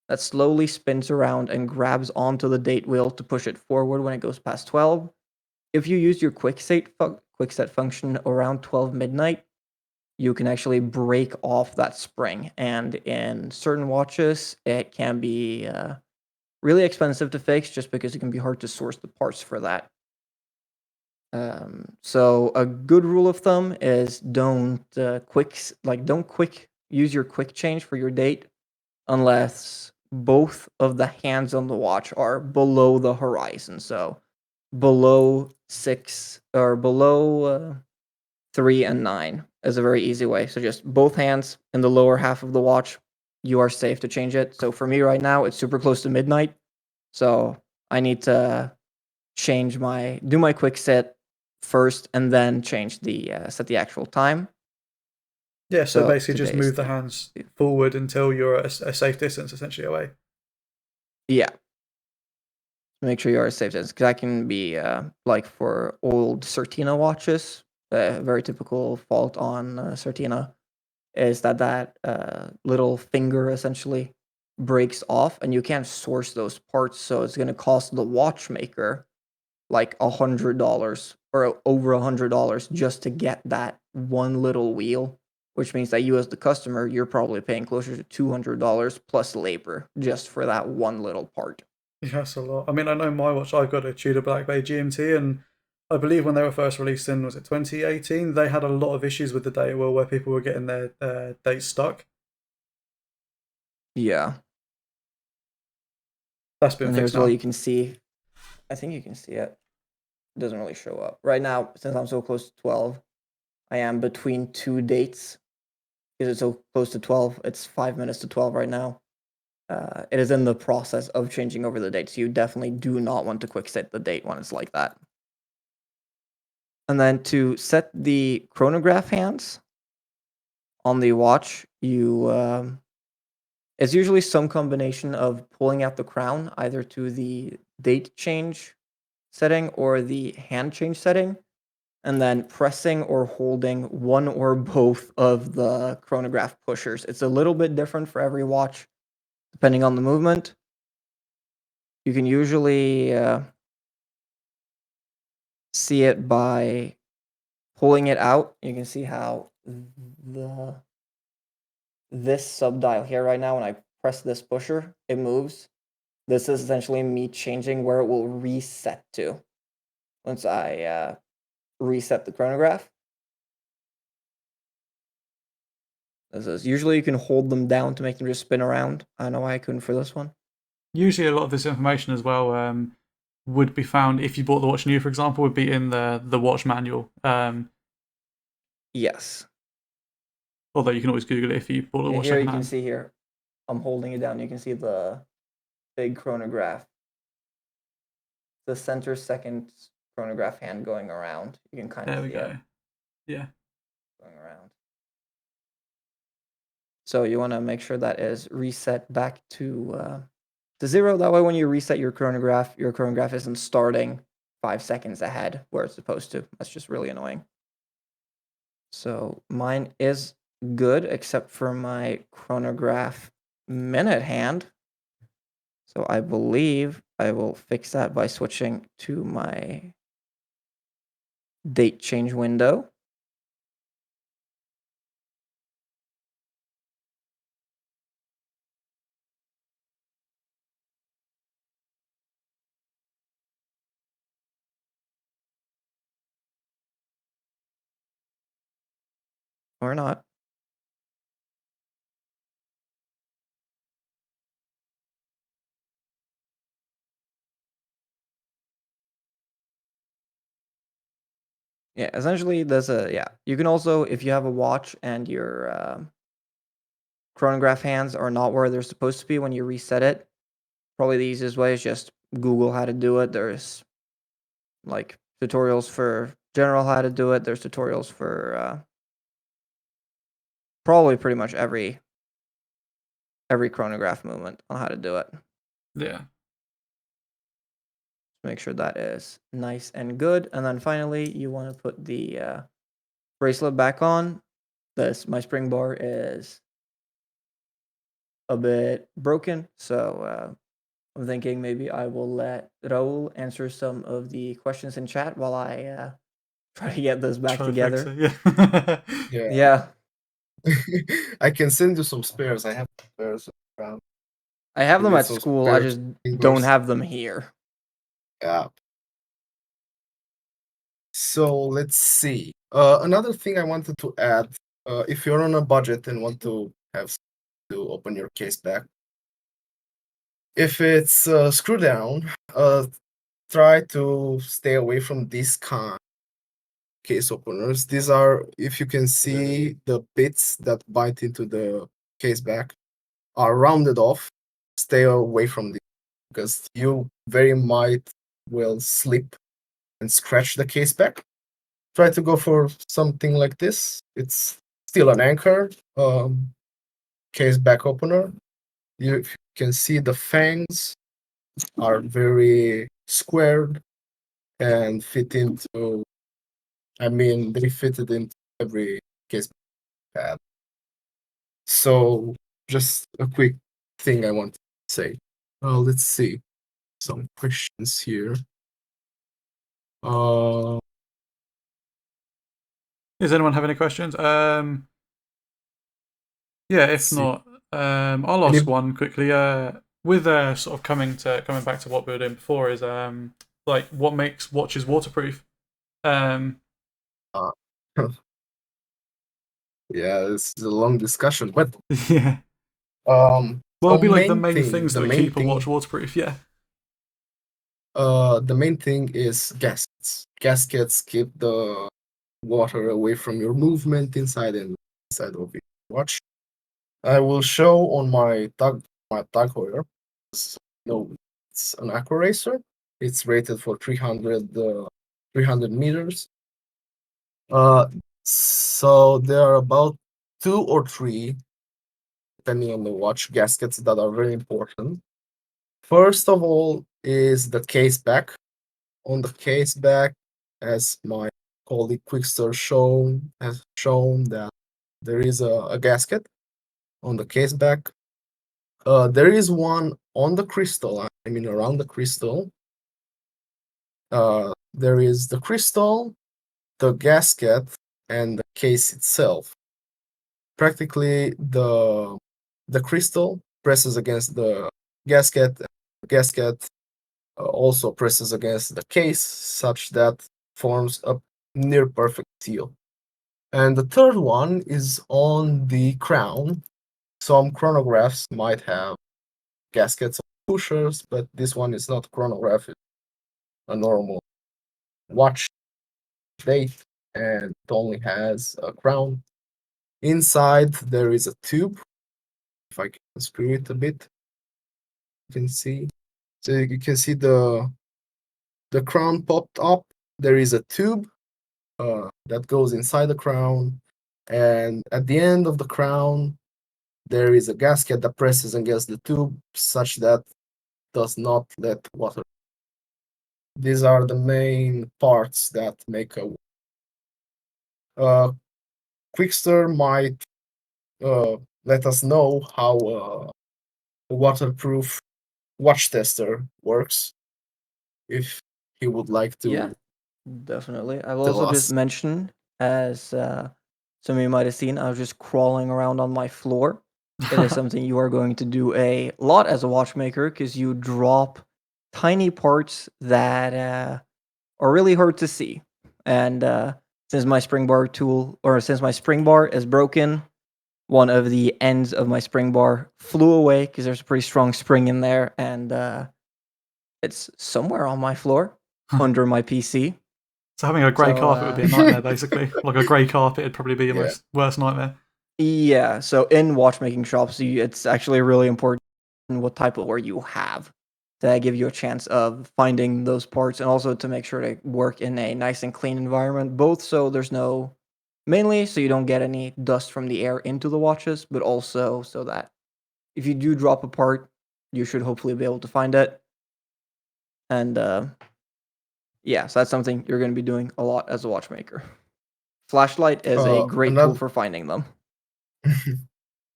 that slowly spins around and grabs onto the date wheel to push it forward when it goes past 12. If you use your quick set function around 12 midnight, you can actually break off that spring. And in certain watches, it can be really expensive to fix just because it can be hard to source the parts for that. So a good rule of thumb is don't use your quick change for your date unless both of the hands on the watch are below the horizon. So below 6 or below 3 and 9 is a very easy way. So just both hands in the lower half of the watch, you are safe to change it. So for me right now, it's super close to midnight. So I need to do my quick set first and then change set the actual time. Yeah, so basically just today's move the hands forward until you're a safe distance essentially away. Yeah. Make sure you're a safe distance, because that can be like for old Certina watches. A very typical fault on Certina is that little finger essentially breaks off, and you can't source those parts, so it's going to cost the watchmaker like $100 or over $100 just to get that one little wheel, which means that you as the customer, you're probably paying closer to $200 plus labor just for that one little part. Yeah, that's a lot. I mean, I know my watch, I've got a Tudor Black Bay GMT, and I believe when they were first released in, was it 2018, they had a lot of issues with the date wheel where people were getting their dates stuck. Yeah. That's been And fixed here's what now. you can see. I think you can see it. It doesn't really show up. Right now, since I'm so close to 12, I am between two dates. Because it's so close to 12, it's 5 minutes to 12 right now. It is in the process of changing over the date, so you definitely do not want to quick set the date when it's like that. And then to set the chronograph hands on the watch, it's usually some combination of pulling out the crown either to the date change setting or the hand change setting, and then pressing or holding one or both of the chronograph pushers. It's a little bit different for every watch, depending on the movement. You can usually see it by pulling it out. You can see how this subdial here right now, when I press this pusher, it moves. This is essentially me changing where it will reset to once I reset the chronograph. This is usually you can hold them down to make them just spin around. I don't know why I couldn't for this one. Usually a lot of this information as well would be found, if you bought the watch new, for example, would be in the watch manual. Yes. Although you can always Google it if you bought the watch Here you secondhand. can see here, I'm holding it down. You can see the big chronograph. The center second chronograph hand going around. You can kind There of we see go. it Yeah. going around. So you want to make sure that is reset back to 0. That way when you reset your chronograph isn't starting 5 seconds ahead where it's supposed to. That's just really annoying. So mine is good except for my chronograph minute hand. So I believe I will fix that by switching to my date change window. Or not. Yeah, essentially there's you can also, if you have a watch and your chronograph hands are not where they're supposed to be when you reset it, probably the easiest way is just Google how to do it. There's like tutorials for general how to do it. There's tutorials for probably pretty much every chronograph movement on how to do it. Yeah. Make sure that is nice and good. And then finally, you want to put the bracelet back on. My spring bar is a bit broken. So I'm thinking maybe I will let Raul answer some of the questions in chat while I try to get this back Try to fix together. it, yeah. Yeah. Yeah, I can send you some spares. I have spares around. I have them Maybe at some school. I spares just fingers. don't have them here. Yeah. So let's see. Another thing I wanted to add, if you're on a budget and want to have to open your case back, if it's screw down, try to stay away from these kind case openers. These are, if you can see, the bits that bite into the case back are rounded off. Stay away from these because you very might will slip and scratch the case back. Try to go for something like this. It's still an anchor case back opener. You can see the fangs are very squared and fit into, I mean, they fitted into every case pad. So just a quick thing I want to say. Let's see some questions here. Does anyone have any questions? Yeah, if see. not, I'll Any- ask one quickly. With sort of coming back to what we were doing before is like what makes watches waterproof? yeah, this is a long discussion, but Yeah. well, Well, it'd be like the main main thing, things the that would main keep a watch thing, waterproof. Yeah. the main thing is gaskets. Gaskets keep the water away from your movement inside and inside of your watch. I will show on my tag heuer. No, it's an aqua racer. It's rated for 300 meters. So there are about 2 or 3, depending on the watch, gaskets that are very important. First of all is the case back. On the case back, as my colleague Quiggster has shown that there is a gasket on the case back. There is one on the crystal, I mean around the crystal. There is the crystal, the gasket, and the case itself. Practically, the crystal presses against the gasket. The gasket also presses against the case, such that forms a near perfect seal. And the third one is on the crown. Some chronographs might have gaskets or pushers, but this one is not a chronograph, it's a normal watch date, and it only has a crown. Inside there is a tube. If I can screw it a bit, you can see. So you can see the crown popped up. There is a tube that goes inside the crown, and at the end of the crown there is a gasket that presses against the tube such that does not let water. These are the main parts that make a Quiggster might let us know how a waterproof watch tester works if he would like to Yeah, definitely. I will tell also just us. mention, as some of you might have seen, I was just crawling around on my floor. It is something you are going to do a lot as a watchmaker because you drop tiny parts that are really hard to see. And since my spring bar is broken, one of the ends of my spring bar flew away because there's a pretty strong spring in there, and it's somewhere on my floor under my PC. So having a grey So, carpet would be a nightmare, basically. Like a grey carpet would probably be your Yeah. worst nightmare. Yeah, so in watchmaking shops, it's actually really important what type of ware you have to give you a chance of finding those parts, and also to make sure to work in a nice and clean environment, both so there's no, mainly so you don't get any dust from the air into the watches, but also so that if you do drop a part, you should hopefully be able to find it. And yeah, so that's something you're going to be doing a lot as a watchmaker. Flashlight is a great tool Another for finding them.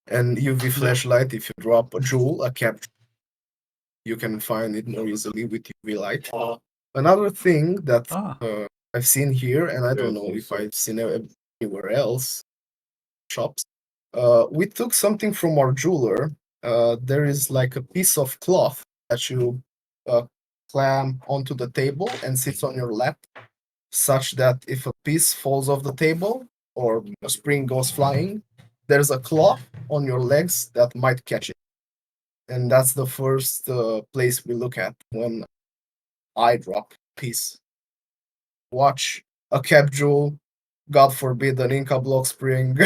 And UV flashlight, if you drop a jewel, a cap, you can find it more easily with UV light. Another thing that Ah, I've seen here, and I don't Yes, know if also. I've seen it anywhere else, shops. We took something from our jeweler. There is like a piece of cloth that you clamp onto the table and sits on your lap, such that if a piece falls off the table or a spring goes flying, there's a cloth on your legs that might catch it. And that's the first place we look at when I drop piece. Watch a cap jewel, God forbid an Inca block spring.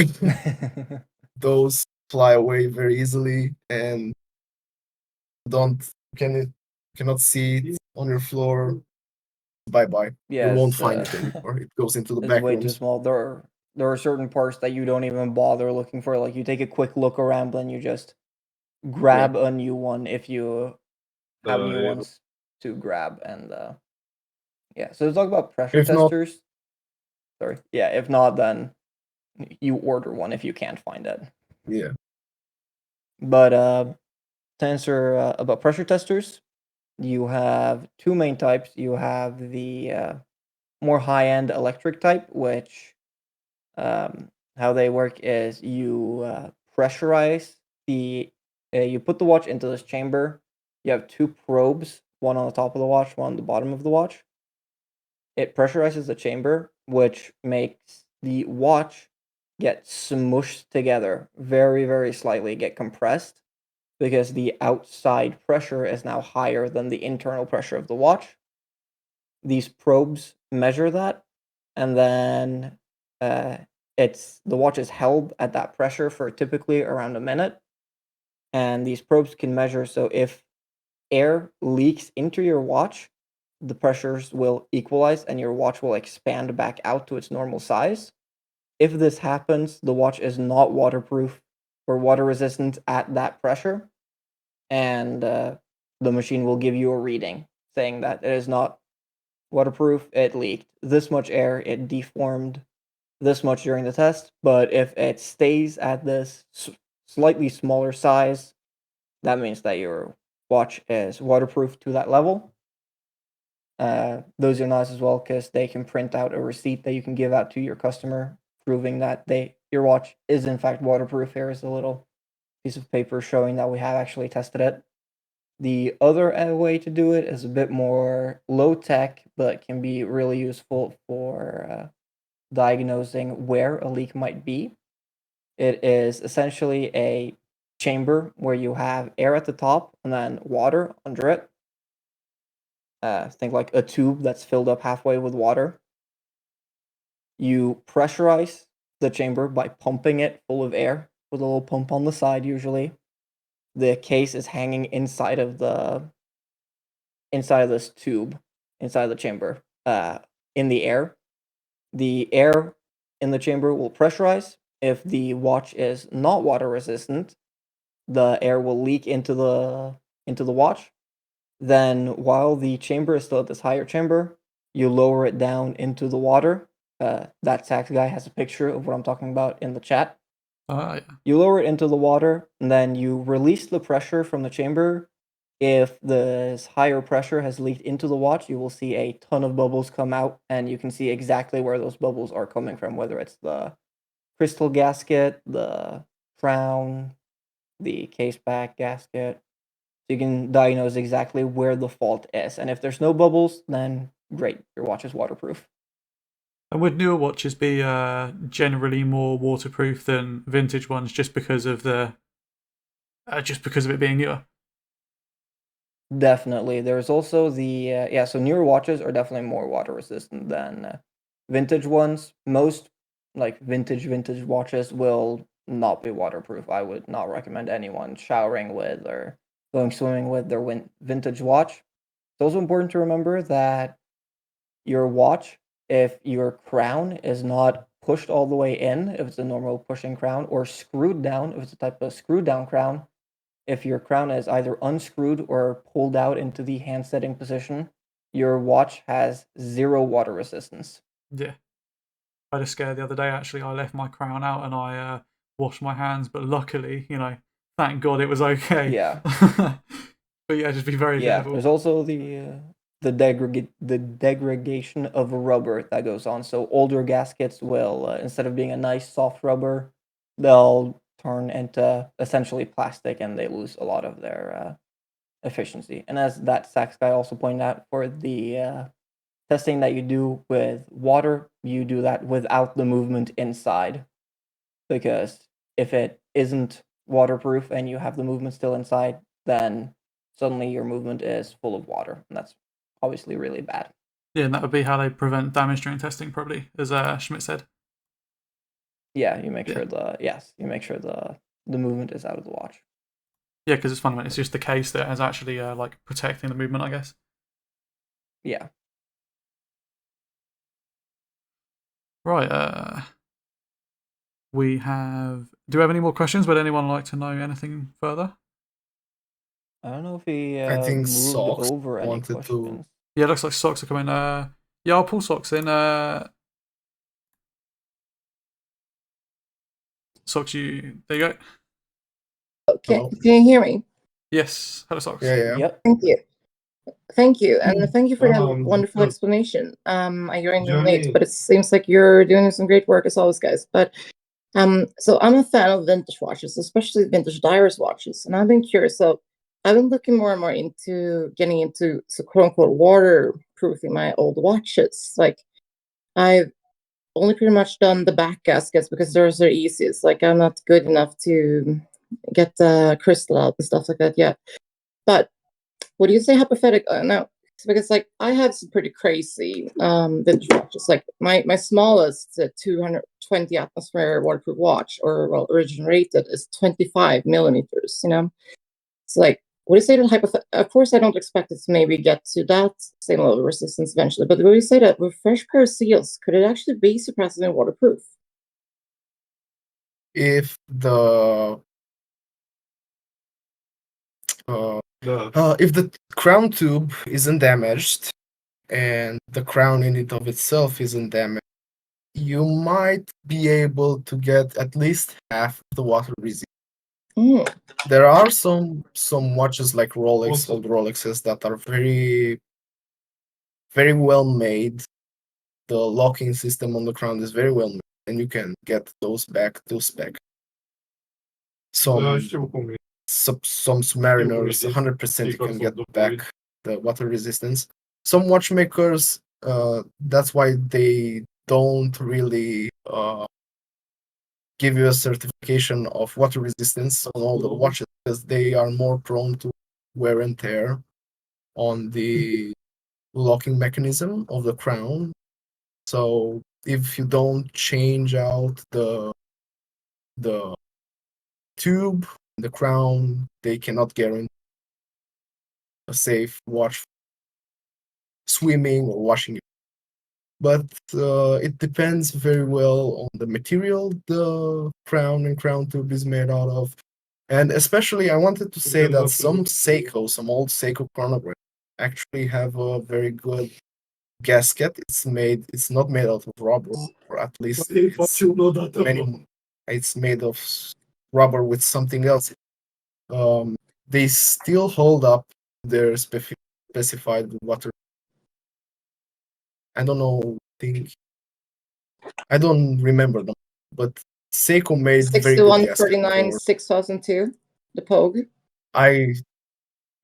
Those fly away very easily and don't cannot see it on your floor. Bye bye. You won't Yes, find it anymore. It goes into the it's back way too rooms. small. There are certain parts that you don't even bother looking for. Like you take a quick look around, then you just grab a new one if you have new Yeah. ones to grab. And yeah, so to talk about pressure If not, testers. Sorry. Yeah, if not, then you order one if you can't find it. yeah. But to answer about pressure testers, you have two main types. You have the more high-end electric type, which how they work is you pressurize you put the watch into this chamber. You have two probes, one on the top of the watch, one on the bottom of the watch. It pressurizes the chamber, which makes the watch get smushed together very, very slightly, get compressed, because the outside pressure is now higher than the internal pressure of the watch. These probes measure that, and then the watch is held at that pressure for typically around a minute. And these probes can measure, so if air leaks into your watch, the pressures will equalize and your watch will expand back out to its normal size. If this happens, the watch is not waterproof or water resistant at that pressure, and the machine will give you a reading saying that it is not waterproof, it leaked this much air, it deformed this much during the test. But if it stays at this slightly smaller size, that means that your watch is waterproof to that level. Those are nice as well because they can print out a receipt that you can give out to your customer proving that your watch is in fact waterproof. Here is a little piece of paper showing that we have actually tested it. The other way to do it is a bit more low tech, but can be really useful for diagnosing where a leak might be. It is essentially a chamber where you have air at the top and then water under it. Think like a tube that's filled up halfway with water. You pressurize the chamber by pumping it full of air with a little pump on the side usually. The case is hanging inside of this tube, inside the chamber, in the air. The air in the chamber will pressurize. If the watch is not water resistant, the air will leak into the watch. Then, while the chamber is still at this higher chamber, you lower it down into the water. That sax guy has a picture of what I'm talking about in the chat. yeah. You lower it into the water, and then you release the pressure from the chamber. If this higher pressure has leaked into the watch, you will see a ton of bubbles come out, and you can see exactly where those bubbles are coming from, whether it's the crystal gasket, the crown, the case back gasket. So you can diagnose exactly where the fault is. And if there's no bubbles, then great, your watch is waterproof. And would newer watches be generally more waterproof than vintage ones just because of it being newer? Definitely. There's also so newer watches are definitely more water resistant than vintage ones. Most like vintage watches will not be waterproof. I would not recommend anyone showering with or going swimming with their vintage watch. It's also important to remember that your watch, if your crown is not pushed all the way in, if it's a normal pushing crown, or screwed down, if it's a type of screwed down crown, if your crown is either unscrewed or pulled out into the hand setting position, your watch has 0 water resistance. Yeah. I had a scare the other day, actually. I left my crown out and I wash my hands, but luckily, thank God it was okay. Yeah. But yeah, just be very Yeah, careful. there's also the degradation of rubber that goes on. So older gaskets will, instead of being a nice soft rubber, they'll turn into essentially plastic, and they lose a lot of their efficiency. And as that Sax guy also pointed out, for the testing that you do with water, you do that without the movement inside, because if it isn't waterproof and you have the movement still inside, then suddenly your movement is full of water, and that's obviously really bad. Yeah, and that would be how they prevent damage during testing, probably, as Schmidt said. Yeah, you make Yeah. sure the movement is out of the watch. Yeah, because it's fun when it's just the case that is actually like protecting the movement, I guess. Yeah. Right. We have. Do we have any more questions? Would anyone like to know anything further? I don't know if he I think moved Socks over any wanted to- questions. Yeah, it looks like Socks are coming. Yeah, I'll pull Socks in. Socks, there you go. Okay, Hello? can you hear me? Yes, hello, Socks. Yeah. Yep. Thank you, and thank you for that wonderful explanation. I joined in late, but it seems like you're doing some great work as always, guys. But so I'm a fan of vintage watches, especially vintage divers watches, and I've been curious. So I've been looking more and more into getting into quote unquote waterproofing my old watches. Like I've only pretty much done the back gaskets because those are easiest. Like I'm not good enough to get the crystal out and stuff like that yet. But what do you say hypothetical? No, because like I have some pretty crazy vintage watches. Like my smallest 220 atmosphere waterproof watch, or well, original rated, is 25 millimeters. So like, what do you say to Of course, I don't expect it to maybe get to that same level of resistance eventually. But what do you say that with fresh pair of seals, could it actually be surprisingly waterproof? If the if the crown tube isn't damaged and the crown in it of itself isn't damaged, you might be able to get at least half of the water resistance. Mm. There are some watches like Rolex, old Rolexes, that are very, very well made. The locking system on the crown is very well made, and you can get those back to spec. Some Submariners, 100% you can get back the water resistance. Some watchmakers, that's why they don't really give you a certification of water resistance on all the watches, because they are more prone to wear and tear on the locking mechanism of the crown. So if you don't change out the tube, the crown, they cannot guarantee a safe watch swimming or washing. But it depends very well on the material the crown and crown tube is made out of. And especially, I wanted to say that some old Seiko chronographs actually have a very good gasket. It's not made out of rubber, or at least it's made of rubber with something else. They still hold up their specified water. I don't know. I don't remember them, but Seiko made very good gasket. 6139 6002, the Pogue.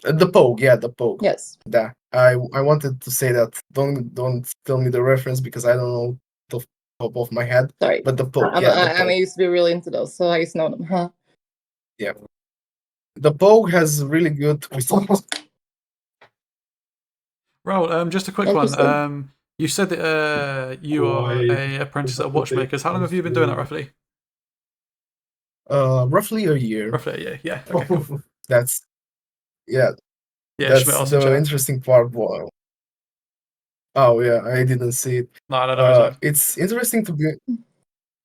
The Pogue, yeah, the Pogue. Yes. That I wanted to say that. Don't tell me the reference, because I don't know the top of my head. Sorry. But the Pogue, I used to be really into those, so I used to know them, huh? Yeah. The Pogue has really good results. Raul, just a quick one. You said that you are an apprentice at Watchmakers. How long have you been doing that, roughly? Roughly a year. Roughly a year, yeah. Okay, cool. That's Yeah, that's Schmidt the interesting part. Oh yeah, I didn't see it. No. It's interesting to be.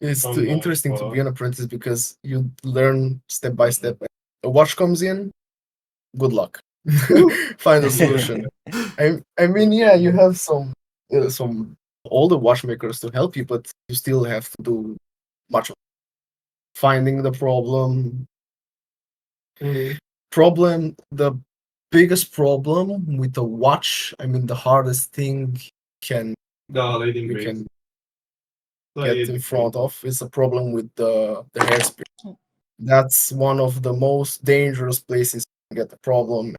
Interesting to be an apprentice, because you learn step by step. A watch comes in, good luck. Find a solution. I mean, yeah, you have some older watchmakers to help you, but you still have to do much finding the problem. The biggest problem with the watch, I mean, the hardest thing can we can get in front of is a problem with the hairspring. That's one of the most dangerous places to get the problem.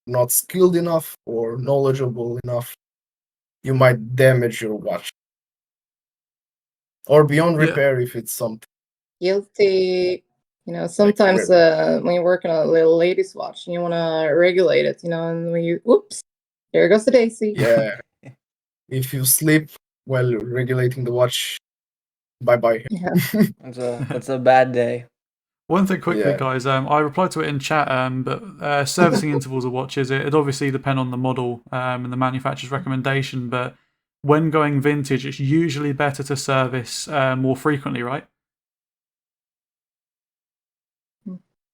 Not skilled enough or knowledgeable enough, you might damage your watch. Or beyond Yeah. repair if it's something. Guilty. You know, sometimes when you work on a little lady's watch and you want to regulate it, you know, and when you, whoops, there goes the daisy. Yeah. If you sleep while regulating the watch, bye-bye. Yeah. It's a bad day. One thing quickly, Yeah. guys. I replied to it in chat, but servicing intervals of watches, it obviously depend on the model and the manufacturer's recommendation, but when going vintage, it's usually better to service more frequently, right?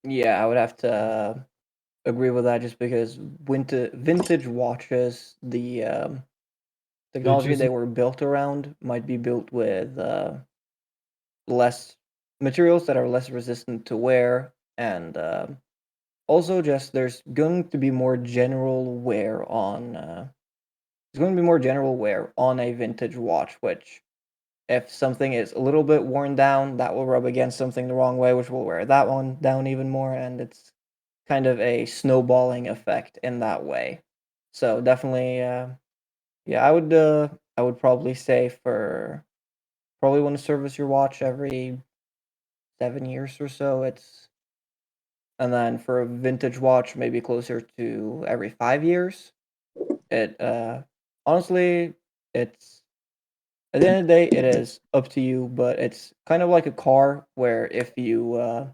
Yeah, I would have to agree with that just because vintage watches, the technology they were built around might be built with less materials that are less resistant to wear, and also just there's going to be more general wear on there's going to be more general wear on a vintage watch, which if something is a little bit worn down, that will rub against something the wrong way, which will wear that one down even more, and it's kind of a snowballing effect in that way. So definitely, yeah, I would probably say probably want to service your watch every 7 years or so. And then for a vintage watch, maybe closer to every 5 years. It honestly, it's at the end of the day, it is up to you, but it's kind of like a car where if you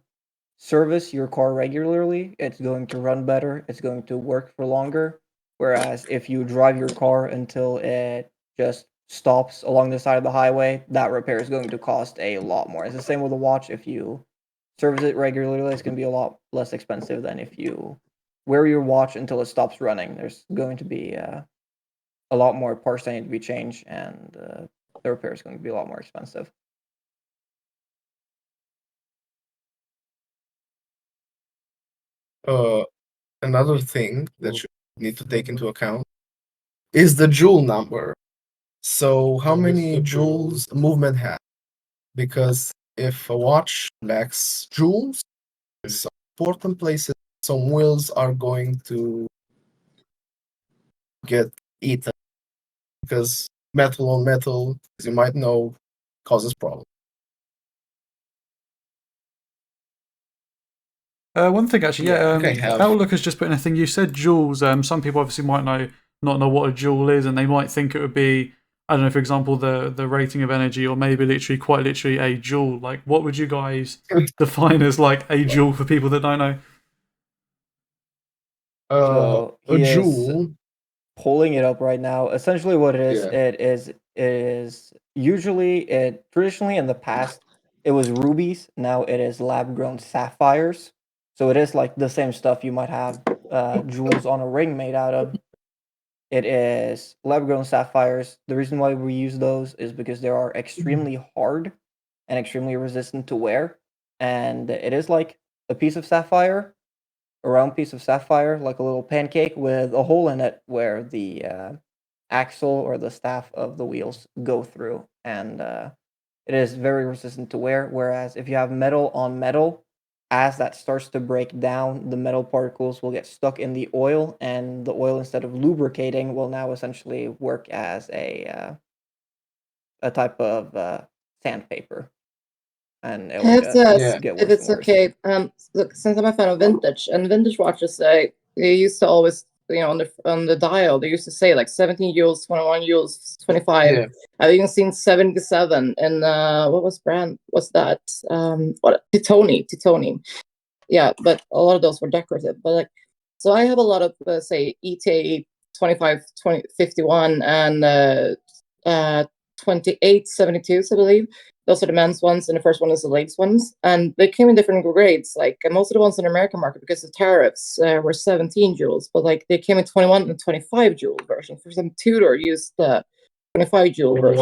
service your car regularly, it's going to run better, it's going to work for longer. Whereas if you drive your car until it just stops along the side of the highway, that repair is going to cost a lot more. It's the same with a watch. If you service it regularly, it's going to be a lot less expensive than if you wear your watch until it stops running. There's going to be a lot more parts that need to be changed, and the repair is going to be a lot more expensive. Another thing that you need to take into account is the joule number. So how many joules a movement has? Because if a watch lacks joules, some important places, some wheels are going to get eaten. Because metal on metal, as you might know, causes problems. One thing actually, have- Outlook has just put in a thing. You said joules. Some people obviously might not know what a joule is, and they might think it would be, I don't know, for example, the rating of energy, or maybe quite literally a joule. Like, what would you guys define as like a joule for people that don't know? So A he is joule. pulling it up right now. Essentially, what it is, Yeah. it is usually traditionally in the past it was rubies. Now it is lab grown sapphires. So it is like the same stuff you might have jewels on a ring made out of. It is lab grown sapphires. The reason why we use those is because they are extremely hard and extremely resistant to wear. And it is like a piece of sapphire, a round piece of sapphire, like a little pancake with a hole in it where the axle or the staff of the wheels go through. And it is very resistant to wear. Whereas if you have metal on metal, as that starts to break down, the metal particles will get stuck in the oil, and the oil, instead of lubricating, will now essentially work as a type of sandpaper, and it will It just says, get if worse it's and worse. okay, look, since I'm a fan of vintage and vintage watches, they used to always, you know, on the dial, they used to say like 17 joules, 21 joules, 25. Yeah. I've even seen 77. And what was brand? What's that? What Titoni. Yeah, but a lot of those were decorative. But like, so I have a lot of say ETA 25, 20, 51 and 2872s, I believe. Those are the men's ones, and the first one is the ladies' ones. And they came in different grades. Like most of the ones in the American market, because of tariffs, were 17 joules, but like they came in 21 and 25 joule version. For some Tudor used the 25 joule version.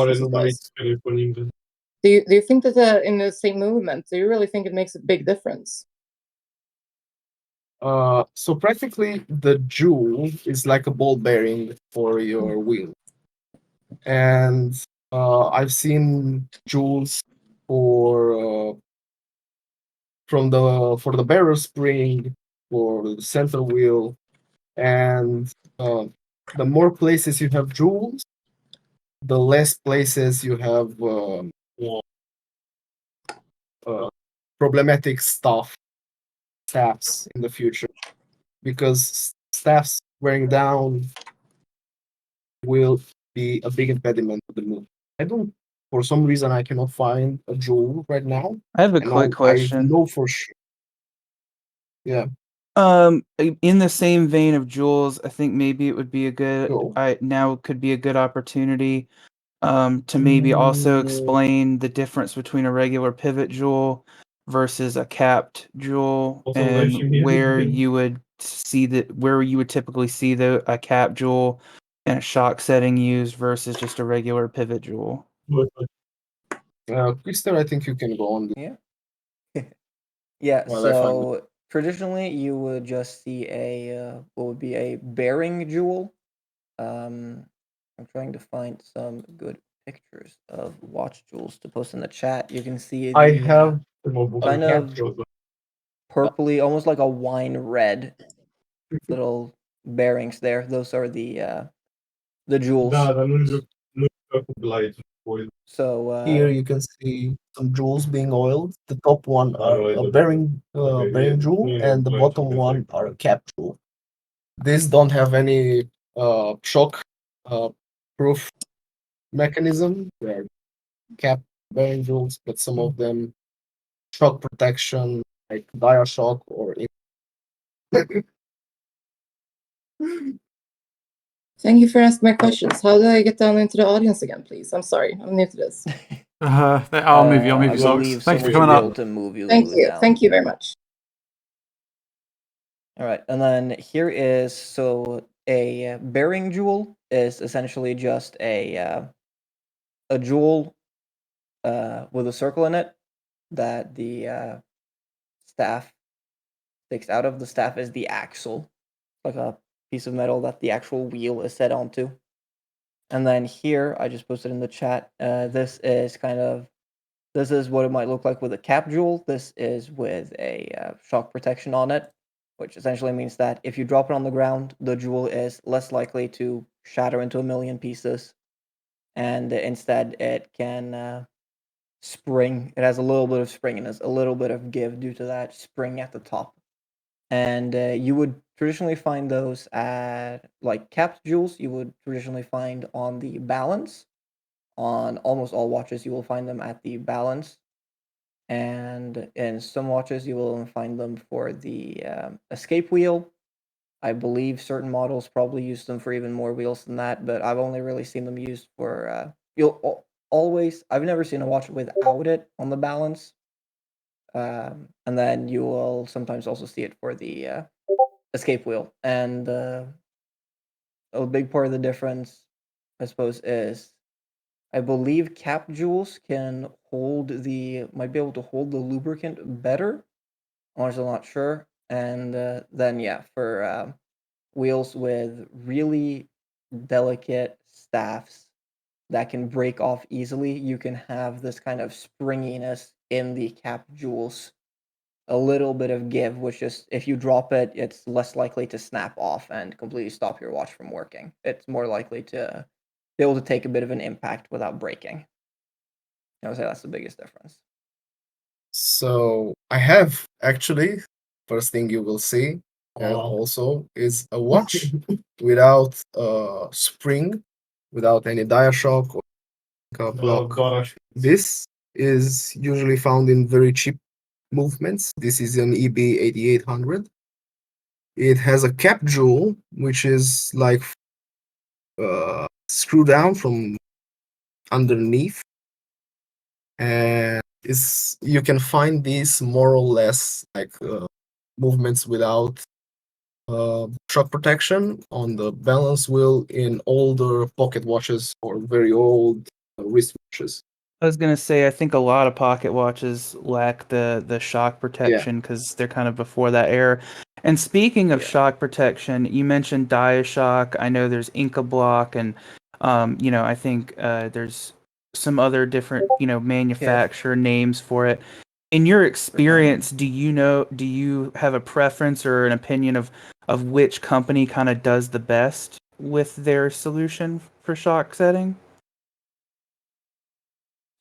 do you think that in the same movement, do you really think it makes a big difference? So practically the jewel is like a ball bearing for your wheel, and I've seen jewels for for the barrel spring, for the center wheel, and the more places you have jewels, the less places you have problematic staffs in the future, because staffs wearing down will be a big impediment to the move. I don't, for some reason, I cannot find a jewel right now. I have a And quick I question. know for sure. Yeah. In the same vein of jewels, I think maybe it would be a good. Go. Now could be a good opportunity. To maybe also explain the difference between a regular pivot jewel versus a capped jewel, and where you would typically see a cap jewel in a shock setting used versus just a regular pivot jewel. Quiggster, I think you can go on. Yeah. Yeah, Well, I find so traditionally you would just see what would be a bearing jewel. I'm trying to find some good pictures of watch jewels to post in the chat. You can see I the have kind of purpley, almost like a wine red little bearings there. Those are the jewels. So here you can see some jewels being oiled. The top one are a bearing jewel, and the bottom one are a cap jewel. These don't have any shock proof mechanism. They're cap bearing jewels, but some of them shock protection, like dia shock or. Thank you for asking my questions. How do I get down into the audience again, please? I'm sorry, I'm new to this. I'll move you. I'll move I you, Socks. believe Thank you for someone coming should be able up. to move you. Thank you. Down. Thank you very much. All right, and then here is a bearing jewel is essentially just a jewel with a circle in it that the staff sticks out of. The staff is the axle, like a piece of metal that the actual wheel is set onto. And then here, I just posted in the chat. This is what it might look like with a cap jewel. This is with a shock protection on it, which essentially means that if you drop it on the ground, the jewel is less likely to shatter into a million pieces, and instead it can spring. It has a little bit of spring and has a little bit of give due to that spring at the top. And you would traditionally find those at, like, capped jewels, you would traditionally find on the balance. On almost all watches, you will find them at the balance. And in some watches, you will find them for the escape wheel. I believe certain models probably use them for even more wheels than that, but I've only really seen them used for. I've never seen a watch without it on the balance. And then you will sometimes also see it for the escape wheel. And a big part of the difference, I suppose, is I believe cap jewels might be able to hold the lubricant better. I'm honestly not sure. And then, yeah, for wheels with really delicate staffs that can break off easily, you can have this kind of springiness in the cap jewels. A little bit of give, which is if you drop it, it's less likely to snap off and completely stop your watch from working. It's more likely to be able to take a bit of an impact without breaking. I would say that's the biggest difference. So I have actually, first thing you will see also is a watch without spring, without any dia shock or block. This is usually found in very cheap movements. This is an EB 8800. It has a cap jewel, which is like screwed down from underneath, and you can find these more or less like movements without shock protection on the balance wheel in older pocket watches or very old wrist watches. I was gonna say, I think a lot of pocket watches lack the shock protection because they're kind of before that era. And speaking of shock protection, you mentioned Diashock. I know there's Inca Block, and I think there's some other different manufacturer names for it. In your experience, do you have a preference or an opinion of which company kind of does the best with their solution for shock setting?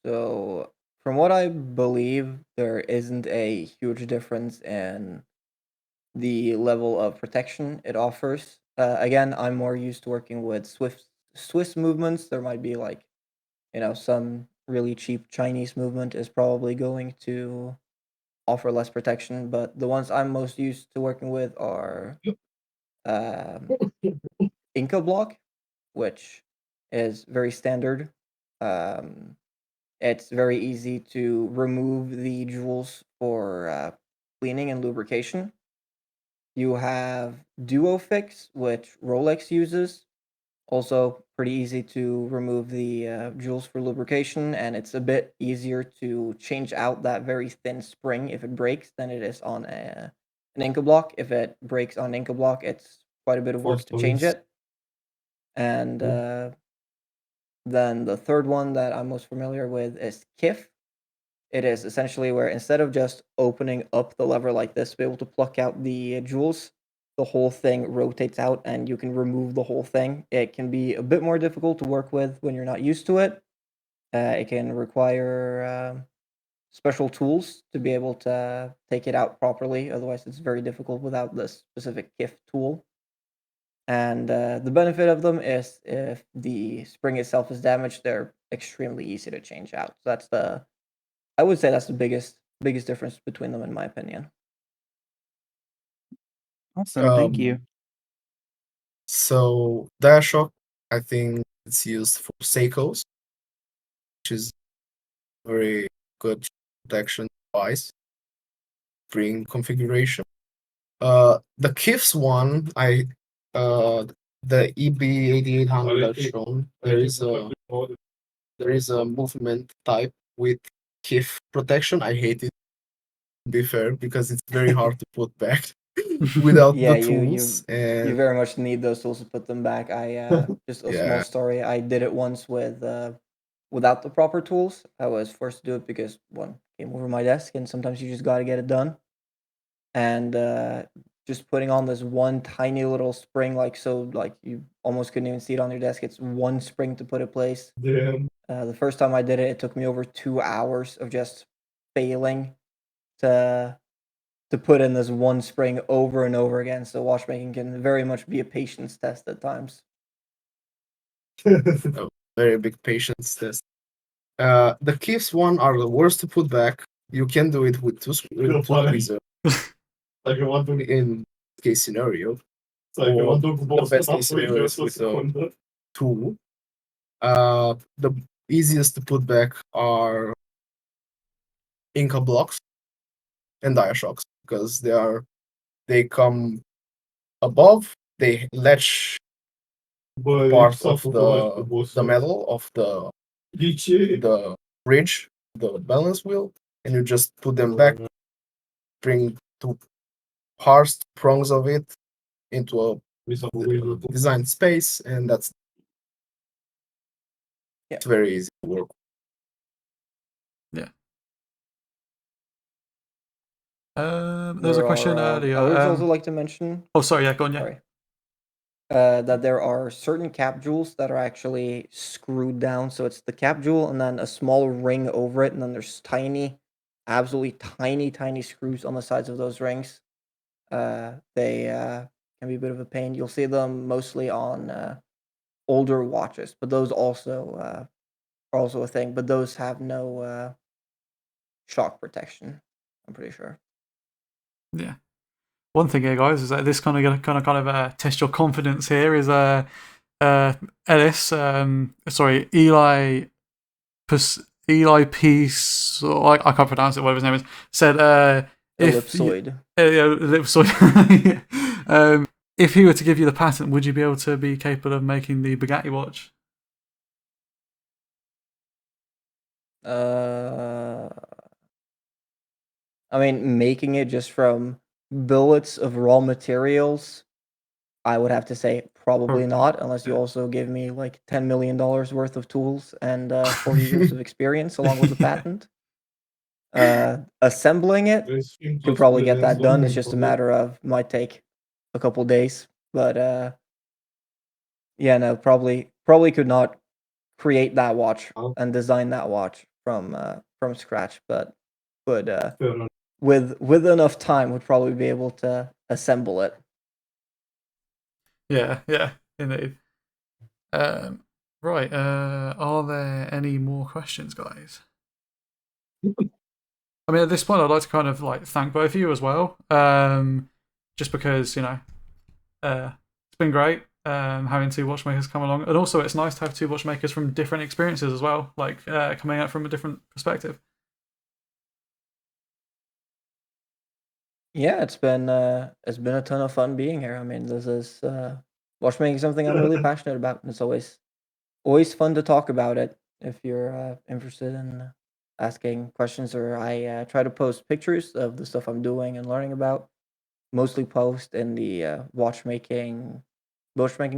So, from what I believe, there isn't a huge difference in the level of protection it offers. Again, I'm more used to working with Swiss movements. There might be like, some really cheap Chinese movement is probably going to offer less protection, but the ones I'm most used to working with are um, Inca Block, which is very standard. Um, it's very easy to remove the jewels for cleaning and lubrication. You have Duofix, which Rolex uses. Also, pretty easy to remove the jewels for lubrication, and it's a bit easier to change out that very thin spring if it breaks than it is on an Inca block. If it breaks on Inca block, it's quite a bit of work to change it. And then the third one that I'm most familiar with is KIF. It is essentially where instead of just opening up the lever like this to be able to pluck out the jewels, the whole thing rotates out and you can remove the whole thing. It can be a bit more difficult to work with when you're not used to it. It can require special tools to be able to take it out properly. Otherwise, it's very difficult without this specific KIF tool. And the benefit of them is if the spring itself is damaged, they're extremely easy to change out. So I would say that's the biggest difference between them, in my opinion. Awesome, thank you. So Diashock, I think it's used for Seikos, which is very good protection device, spring configuration. The KIFS one, the EB8800 I've shown, there is a movement type with KIF protection. I hate it, to be fair, because it's very hard to put back without Yeah, the tools. you very much need those tools to put them back. I just a small story. I did it once without the proper tools. I was forced to do it because one came over my desk, and sometimes you just got to get it done. And just putting on this one tiny little spring, like you almost couldn't even see it on your desk. It's one spring to put in place. Damn. The first time I did it, it took me over 2 hours of just failing to put in this one spring over and over again. So watchmaking can very much be a patience test at times. A very big patience test. The KIFs one are the worst to put back. You can do it with two tweezers. Like in case scenario. The best case scenario is with a tool. The easiest to put back are Inca blocks and Diashocks because they come above, they latch part of the metal of the ridge, the balance wheel, and you just put them back, bring two hard prongs of it into a designed space, and that's it's very easy to work. Yeah. There was a question earlier. I would also like to mention. Oh, sorry. Yeah, go on. Yeah. Sorry. That there are certain cap jewels that are actually screwed down. So it's the cap jewel and then a small ring over it, and then there's absolutely tiny screws on the sides of those rings. They can be a bit of a pain. You'll see them mostly on older watches, but those also are also a thing. But those have no shock protection, I'm pretty sure. Yeah. One thing here, guys, is that this kind of test your confidence here. Is Ellis, sorry, Eli Peace, or I can't pronounce it. Whatever his name is, said Ellipsoid. Ellipsoid. If he were to give you the patent, would you be able to be capable of making the Bugatti watch? I mean, making it just from billets of raw materials, I would have to say probably not, unless you yeah. also give me like $10 million worth of tools and 40 years of experience along with the patent. Assembling it, could probably get that done. It's just a matter of might take a couple days, but yeah, no, probably could not create that watch and design that watch from scratch, but would with enough time would probably be able to assemble it. Yeah, indeed. Right, are there any more questions, guys? I mean, at this point, I'd like to kind of like thank both of you as well, just because it's been great having two watchmakers come along, and also it's nice to have two watchmakers from different experiences as well, like coming out from a different perspective. Yeah, it's been a ton of fun being here. I mean, this is watchmaking is something I'm really passionate about, and it's always fun to talk about it if you're interested in asking questions. Or I try to post pictures of the stuff I'm doing and learning about. Mostly post in the watchmaking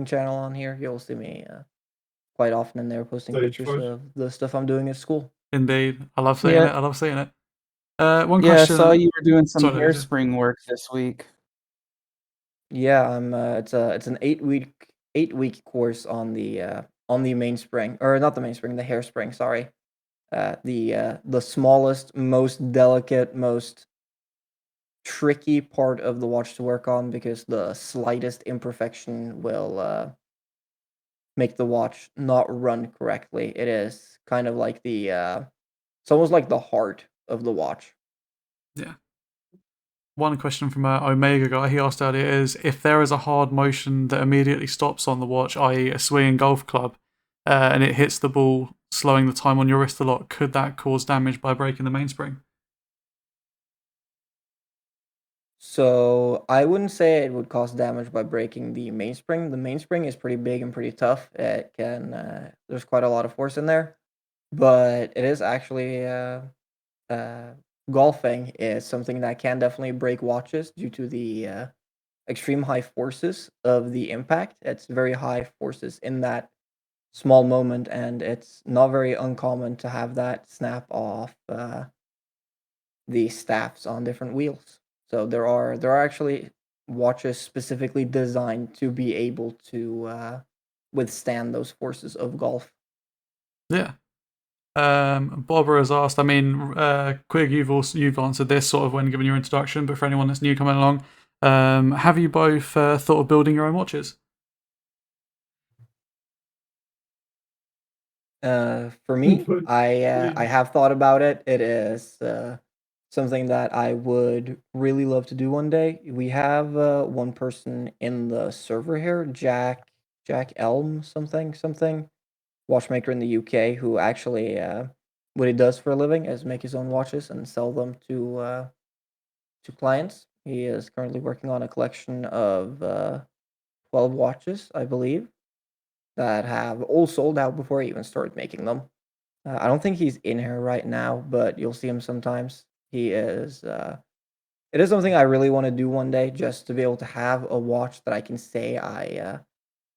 channel on here. You'll see me quite often in there posting pictures of the stuff I'm doing at school. Indeed, I love seeing Yeah. it. I love seeing it. One Yeah, I question. saw you were doing some Sorry, David. hairspring work this week. Yeah, I'm. It's an 8-week course on the mainspring, or not the mainspring, the hairspring. Sorry, the smallest, most delicate, most tricky part of the watch to work on, because the slightest imperfection will make the watch not run correctly. It is kind of like it's almost like the heart of the watch. Yeah. One question from Omega guy, he asked earlier, is if there is a hard motion that immediately stops on the watch, i.e. a swinging golf club, and it hits the ball, slowing the time on your wrist a lot, could that cause damage by breaking the mainspring? So I wouldn't say it would cause damage by breaking the mainspring. The mainspring is pretty big and pretty tough. It can there's quite a lot of force in there, but it is actually uh, golfing is something that can definitely break watches due to the extreme high forces of the impact. It's very high forces in that small moment, and it's not very uncommon to have that snap off the staffs on different wheels. So there are actually watches specifically designed to be able to withstand those forces of golf. Yeah. Barbara has asked, I mean, Quig, you've answered this sort of when giving your introduction, but for anyone that's new coming along, have you both thought of building your own watches? For me, I have thought about it. It is something that I would really love to do one day. We have one person in the server here, Jack Elm something watchmaker in the UK, who actually what he does for a living is make his own watches and sell them to clients. He is currently working on a collection of 12 watches, I believe, that have all sold out before he even started making them. I don't think he's in here right now, but you'll see him sometimes. He is. It is something I really want to do one day, just to be able to have a watch that I can say I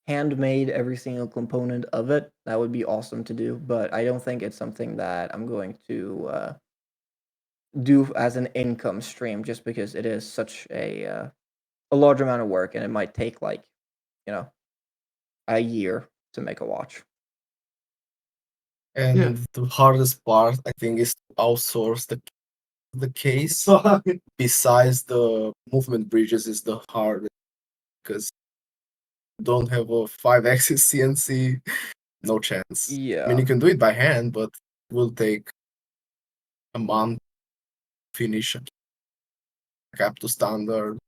handmade every single component of it. That would be awesome to do, but I don't think it's something that I'm going to do as an income stream, just because it is such a large amount of work, and it might take like, you know, a year to make a watch. And Yeah. the hardest part, I think, is to outsource the case. Besides the movement bridges, is the hardest, because you don't have a 5-axis CNC, no chance. I mean, Yeah. you can do it by hand, but it will take a month to finish up to standard.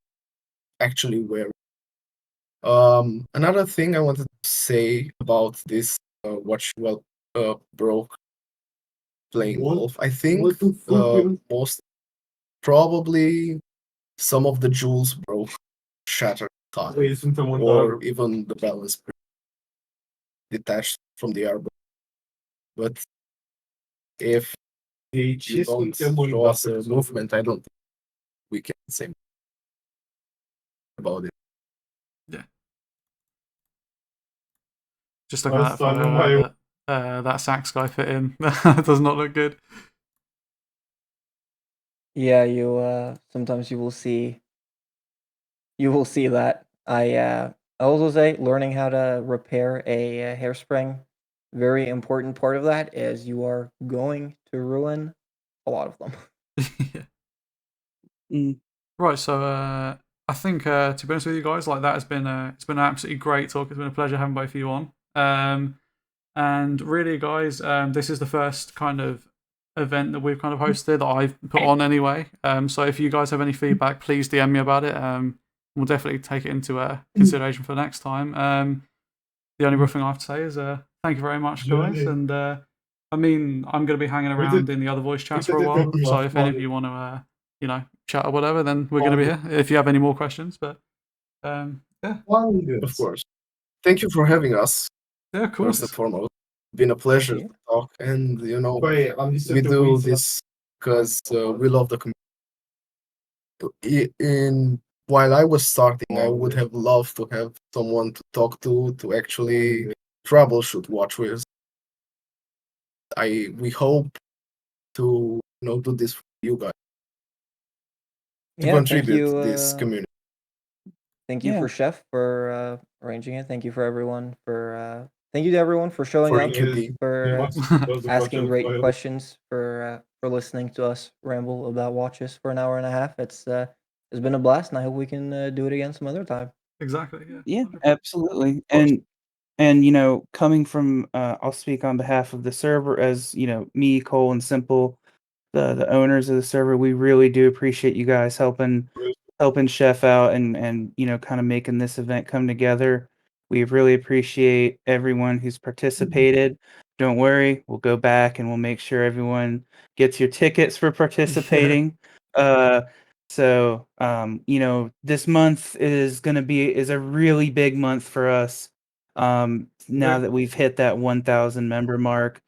Actually, wear. Another thing I wanted to say about this watch broke playing golf. I think most probably some of the jewels broke, shattered, or even the balance detached from the airbag. But if you don't show us a movement, I don't think we can say about it. Just looking at that sax guy fit in. That does not look good. Yeah, you sometimes you will see that. I also say learning how to repair a hairspring, very important part of that is you are going to ruin a lot of them. Yeah. Mm. Right, so I think to be honest with you guys, like that has been it's been an absolutely great talk. It's been a pleasure having both of you on. And really, guys, this is the first kind of event that we've kind of hosted that I've put on anyway. So if you guys have any feedback, please DM me about it. We'll definitely take it into consideration for next time. The only real thing I have to say is thank you very much, guys. And I mean, I'm going to be hanging around in the other voice chats for a while. So if any of you want to, chat or whatever, then we're going to be here. If you have any more questions, but yeah, Of course. Thank you for having us. yeah, of course. First and foremost, been a pleasure Yeah. to talk, and we do this because we love the community. While I was starting, I would have loved to have someone to talk to actually troubleshoot watches. We hope to do this for you guys to Yeah, thank contribute you. to this community. Thank you Yeah. for Chef for arranging it. Thank you for everyone for thank you to everyone for showing For up, EQD. for asking great questions, for listening to us ramble about watches for an hour and a half. It's been a blast, and I hope we can do it again some other time. Exactly. Yeah. Yeah, 100%. absolutely. course. And coming from I'll speak on behalf of the server as, me, Cole, and Simple, the owners of the server, we really do appreciate you guys helping Chef out and kind of making this event come together. We really appreciate everyone who's participated. Don't worry, we'll go back and we'll make sure everyone gets your tickets for participating. So this month is a really big month for us. Now that we've hit that 1,000 member mark,